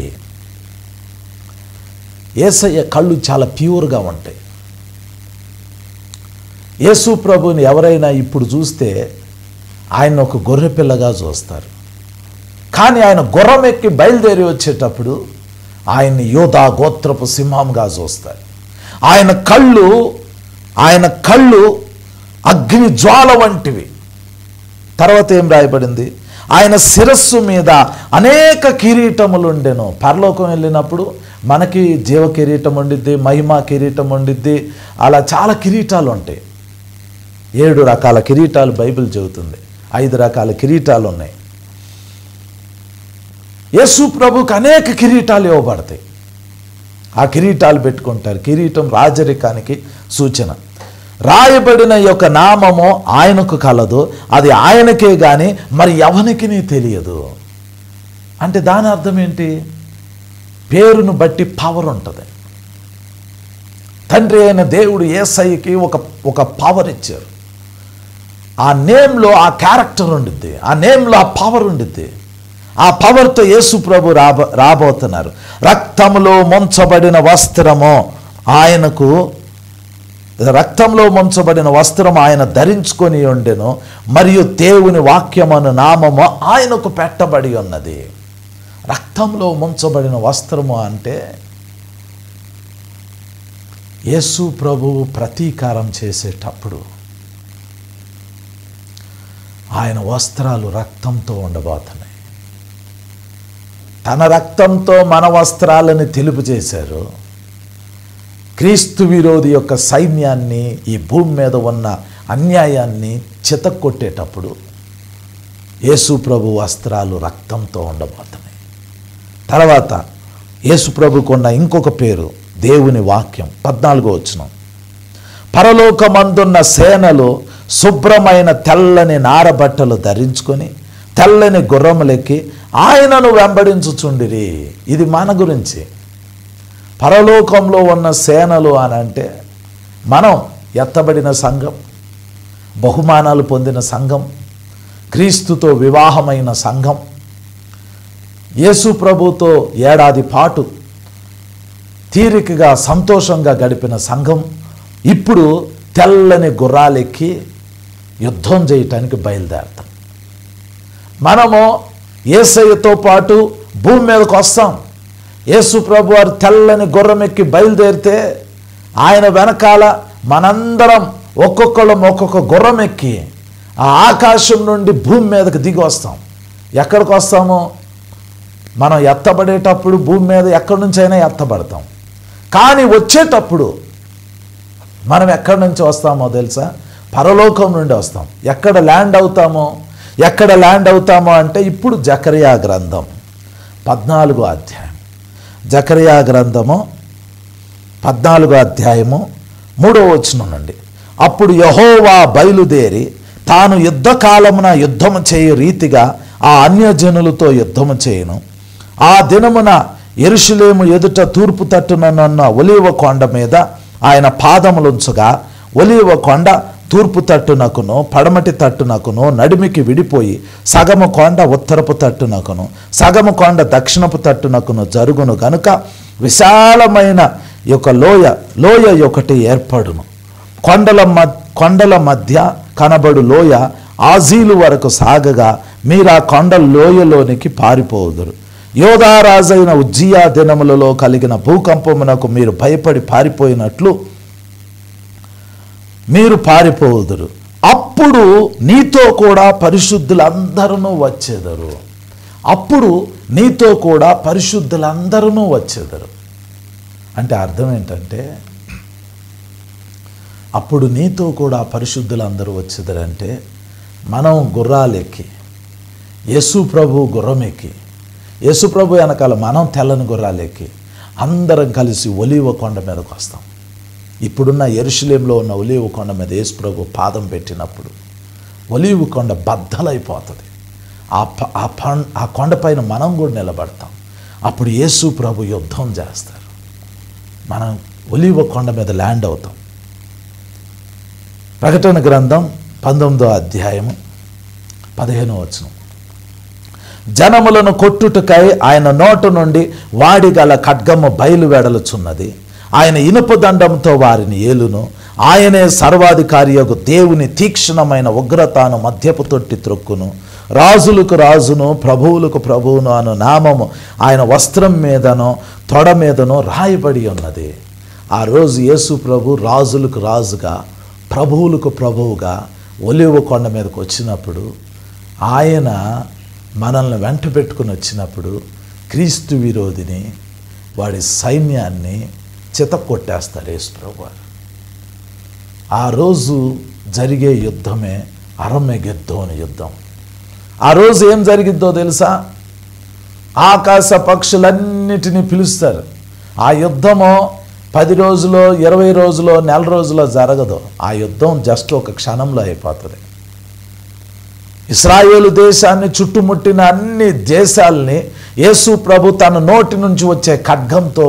యేసయ్య కళ్ళు చాలా ప్యూర్గా ఉంటాయి. యేసు ప్రభుని ఎవరైనా ఇప్పుడు చూస్తే ఆయన ఒక గొర్రె పిల్లగా చూస్తారు, కానీ ఆయన గుర్రం ఎక్కి బయలుదేరి వచ్చేటప్పుడు ఆయన్ని యోధా గోత్రపు సింహంగా చూస్తారు. ఆయన కళ్ళు అగ్ని జ్వాల వంటివి. తర్వాత ఏం రాయబడింది? ఆయన శిరస్సు మీద అనేక కిరీటములు ఉండెను. పరలోకం వెళ్ళినప్పుడు మనకి జీవ కిరీటం ఉండిద్ది, మహిమా కిరీటం ఉండిద్ది, అలా చాలా కిరీటాలు ఉంటాయి. 7 రకాల కిరీటాలు బైబిల్ చెబుతుంది. 5 రకాల కిరీటాలు ఉన్నాయి. యేసు ప్రభుకి అనేక కిరీటాలు ఇవ్వబడతాయి. ఆ కిరీటాలు పెట్టుకుంటారు. కిరీటం రాజరికానికి సూచన. రాయబడిన యొక్క నామము ఆయనకు కలదు, అది ఆయనకే కానీ మరి ఎవరికి తెలియదు. అంటే దాని అర్థం ఏంటి? పేరును బట్టి పవర్ ఉంటుంది. తండ్రి అయిన దేవుడు యేసయ్యకి ఒక పవర్ ఇచ్చారు. ఆ నేమ్లో ఆ క్యారెక్టర్ ఉండిద్ది, ఆ నేమ్లో ఆ పవర్ ఉండిద్ది. ఆ పవర్తో యేసు ప్రభు రాబోతున్నారు. రక్తంలో ముంచబడిన వస్త్రము ఆయనకు, రక్తంలో ముంచబడిన వస్త్రం ఆయన ధరించుకొని ఉండెను, మరియు దేవుని వాక్యమను నామము ఆయనకు పెట్టబడి ఉన్నది. రక్తంలో ముంచబడిన వస్త్రము అంటే యేసు ప్రభువు ప్రతీకారం చేసేటప్పుడు ఆయన వస్త్రాలు రక్తంతో ఉండబోతున్నాయి. తన రక్తంతో మన వస్త్రాలని తెలుపు చేశారు. క్రీస్తు విరోధి యొక్క సైన్యాన్ని, ఈ భూమి మీద ఉన్న అన్యాయాన్ని చితక్కొట్టేటప్పుడు యేసు ప్రభు వస్త్రాలు రక్తంతో ఉండబోతున్నాయి. తర్వాత యేసు ప్రభుకున్న ఇంకొక పేరు దేవుని వాక్యం. 14వ వచనం, పరలోకమందున్న సేనలు శుభ్రమైన తెల్లని నారబట్టలు ధరించుకొని తెల్లని గుర్రములెక్కి ఆయనను వెంబడించుచుండిరి. ఇది మన గురించి. పరలోకంలో ఉన్న సేనలు అని అంటే మనం ఎత్తబడిన సంఘం, బహుమానాలు పొందిన సంఘం, క్రీస్తుతో వివాహమైన సంఘం, యేసు ప్రభుతో ఏడాది పాటు తీరికగా సంతోషంగా గడిపిన సంఘం ఇప్పుడు తెల్లని గుర్రాలెక్కి యుద్ధం చేయటానికి బయలుదేరతాం. మనము యేసయ్యతో పాటు భూమి మీదకు వస్తాం. యేసు ప్రభు వారు తెల్లని గుర్రం ఎక్కి బయలుదేరితే ఆయన వెనకాల మనందరం ఒక్కొక్కళ్ళం ఒక్కొక్క గుర్రం ఎక్కి ఆ ఆకాశం నుండి భూమి మీదకి దిగి వస్తాం. ఎక్కడికి వస్తామో మనం ఎత్తబడేటప్పుడు భూమి మీద ఎక్కడి నుంచి అయినా ఎత్తబడతాం. కానీ వచ్చేటప్పుడు మనం ఎక్కడి నుంచి వస్తామో తెలుసా? పరలోకం నుండి వస్తాం. ఎక్కడ ల్యాండ్ అవుతామో అంటే ఇప్పుడు జకరియా గ్రంథం 14వ అధ్యాయం. జకరియా గ్రంథము 14వ అధ్యాయము 3వ వచనం నుండి, అప్పుడు యెహోవా బయలుదేరి తాను యుద్ధకాలమున యుద్ధము చేయు రీతిగా ఆ అన్యజనులతో యుద్ధము చేయను. ఆ దినమున యెరూషలేము ఎదుట తూర్పు తట్టునన్న ఒలీవ కొండ మీద ఆయన పాదములుంచగా ఒలీవ కొండ తూర్పు తట్టునకును పడమటి తట్టునకును నడిమికి విడిపోయి సగము కొండ ఉత్తరపు తట్టునకును సగము కొండ దక్షిణపు తట్టునకును జరుగును గనుక విశాలమైన యొక్క లోయ ఒకటి ఏర్పడును. కొండల మధ్య కనబడు లోయ ఆజీలు వరకు సాగగా మీరు ఆ కొండ లోయలోనికి పారిపోదురు. యోధారాజైన ఉజ్జియా దినములలో కలిగిన భూకంపమునకు మీరు భయపడి పారిపోయినట్లు మీరు పారిపోదురు. అప్పుడు నీతో కూడా పరిశుద్ధులందరూ వచ్చేదరు. అంటే అర్థం ఏంటంటే, అప్పుడు నీతో కూడా పరిశుద్ధులందరూ వచ్చేదరంటే మనం గుర్రాలెక్కి యేసు ప్రభు గుర్రం ఎక్కి యేసు ప్రభు వెనకాల మనం తెల్లని గుర్రాలెక్కి అందరం కలిసి ఒలీవ కొండ మీదకు వస్తాం. ఇప్పుడున్న యెరూషలేములో ఉన్న ఒలీవ కొండ మీద యేసు ప్రభు పాదం పెట్టినప్పుడు ఒలీవ కొండ బద్దలైపోతుంది. ఆ కొండపైన మనం కూడా నిలబడతాం. అప్పుడు యేసు ప్రభు యుద్ధం చేస్తారు. మనం ఒలీవ కొండ మీద ల్యాండ్ అవుతాం. ప్రకటన గ్రంథం 19వ అధ్యాయము 15వ వచనం, జనములను కొట్టుటకై ఆయన నోట నుండి వాడిగల ఖడ్గము బయలువెడలుచున్నది. ఆయన ఇనుప దండంతో వారిని ఏలును. ఆయనే సర్వాధికారియగు దేవుని తీక్షణమైన ఉగ్రతను మధ్యపు తొట్టి త్రొక్కును. రాజులకు రాజును ప్రభువులకు ప్రభువును అను నామము ఆయన వస్త్రం మీదనో తొడ మీదనో రాయబడి ఉన్నది. ఆ రోజు యేసు ప్రభు రాజులకు రాజుగా ప్రభువులకు ప్రభువుగా ఒలీవ కొండ మీదకు వచ్చినప్పుడు, ఆయన మనల్ని వెంట పెట్టుకుని వచ్చినప్పుడు క్రీస్తు విరోధిని, వాడి సైన్యాన్ని చితక్కొట్టేస్తాడు యేసు ప్రభు. ఆ రోజు జరిగే యుద్ధమే అరమెగెద్దోని యుద్ధం. ఆ రోజు ఏం జరిగిద్దో తెలుసా? ఆకాశ పక్షులన్నిటినీ పిలుస్తారు. ఆ యుద్ధము 10 రోజులో 20 రోజులో నెల రోజులో జరగదు. ఆ యుద్ధం జస్ట్ ఒక క్షణంలో అయిపోతుంది. ఇశ్రాయేలు దేశాన్ని చుట్టుముట్టిన అన్ని దేశాలని యేసు ప్రభు తన నోటి నుంచి వచ్చే ఖడ్గంతో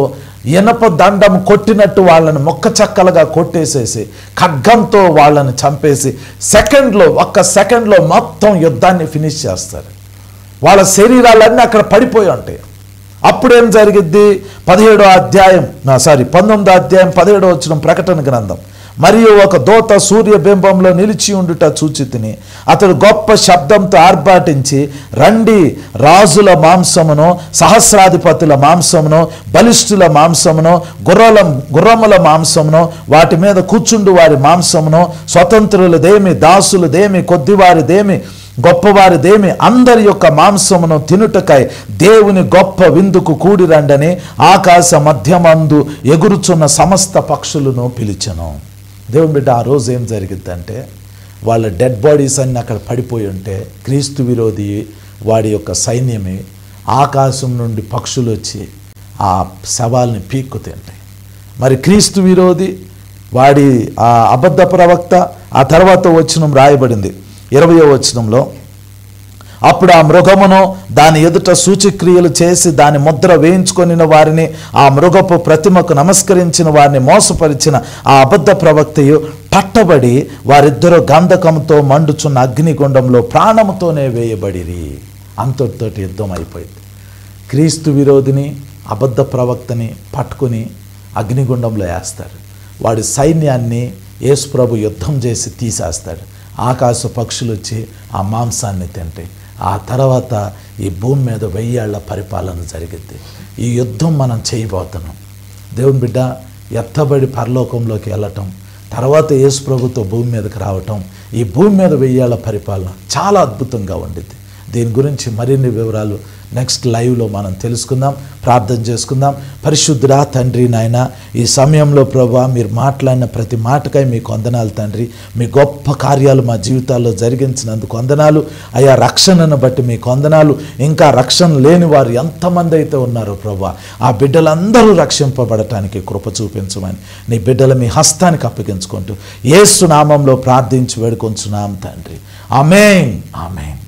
ఇనప దండం కొట్టినట్టు వాళ్ళని మొక్కచక్కలుగా కొట్టేసేసి ఖడ్గంతో వాళ్ళని చంపేసి ఒక్క సెకండ్లో మొత్తం యుద్ధాన్ని ఫినిష్ చేస్తారు. వాళ్ళ శరీరాలన్నీ అక్కడ పడిపోయి ఉంటాయి. అప్పుడేం జరిగిద్ది? 19వ అధ్యాయం 17వ వచనం ప్రకటన గ్రంథం, మరియు ఒక దూత సూర్యబింబంలో నిలిచి ఉండుట చూచితిని. అతడు గొప్ప శబ్దంతో ఆర్భాటించి, రండి, రాజుల మాంసమును సహస్రాధిపతుల మాంసమును బలిష్ఠుల మాంసమును గుర్రముల మాంసమును వాటి మీద కూర్చుండు వారి మాంసమును స్వతంత్రులదేమి దాసులదేమి కొద్దివారిదేమి గొప్పవారిదేమి, అందరి యొక్క మాంసమును తినుటకై దేవుని గొప్ప విందుకు కూడి రండని ఆకాశ మధ్యమందు ఎగురుచున్న సమస్త పక్షులను పిలిచెను. దేవుని బిడ్డ, ఆ రోజు ఏం జరిగిద్దంటే, వాళ్ళ డెడ్ బాడీస్ అన్నీ అక్కడ పడిపోయి ఉంటే క్రీస్తు విరోధి వాడి యొక్క సైన్యమే ఆకాశం నుండి పక్షులు వచ్చి ఆ శవాల్ని పీక్కు తింటాయి. మరి క్రీస్తు విరోధి వాడి ఆ అబద్ధ ప్రవక్త ఆ తర్వాత వచనం రాయబడింది 20వ వచనంలో, అప్పుడు ఆ మృగమును దాని ఎదుట సూచక్రియలు చేసి దాని ముద్ర వేయించుకొనిన వారిని, ఆ మృగపు ప్రతిమకు నమస్కరించిన వారిని మోసపరిచిన ఆ అబద్ధ ప్రవక్తయు పట్టబడి వారిద్దరూ గంధకంతో మండుచున్న అగ్నిగుండంలో ప్రాణముతోనే వేయబడిరి. అంతటితోటి యుద్ధం అయిపోయింది. క్రీస్తు విరోధిని అబద్ధ ప్రవక్తని పట్టుకుని అగ్నిగుండంలో వేస్తాడు. వాడి సైన్యాన్ని యేసు ప్రభు యుద్ధం చేసి తీసేస్తాడు. ఆకాశ పక్షులు వచ్చి ఆ మాంసాన్ని తింటాయి. ఆ తర్వాత ఈ భూమి మీద 1000 ఏళ్ల పరిపాలన జరిగింది. ఈ యుద్ధం మనం చేయబోతున్నాం. దేవుని బిడ్డ, ఎత్తబడి పరలోకంలోకి వెళ్ళటం, తర్వాత యేసు ప్రభుతో భూమి మీదకి రావటం, ఈ భూమి మీద 1000 ఏళ్ల పరిపాలన చాలా అద్భుతంగా ఉండిద్ది. దీని గురించి మరిన్ని వివరాలు నెక్స్ట్ లైవ్లో మనం తెలుసుకుందాం, ప్రార్థన చేసుకుందాం. పరిశుద్ధుడా తండ్రి, నాయన, ఈ సమయంలో ప్రభువా మీరు మాట్లాడిన ప్రతి మాటకై మీకు వందనాలు తండ్రి. మీ గొప్ప కార్యాలు మా జీవితాల్లో జరిగించినందుకు వందనాలు అయ్యా. రక్షణను బట్టి మీకు వందనాలు. ఇంకా రక్షణ లేని వారు ఎంతమంది అయితే ఉన్నారో ప్రభువా, ఆ బిడ్డలందరూ రక్షింపబడటానికి కృప చూపించమని నీ బిడ్డలు మీ హస్తానికి అప్పగించుకుంటూ యేసు నామంలో ప్రార్థించి వేడుకొంచున్నాం తండ్రి. ఆమేన్, ఆమేన్.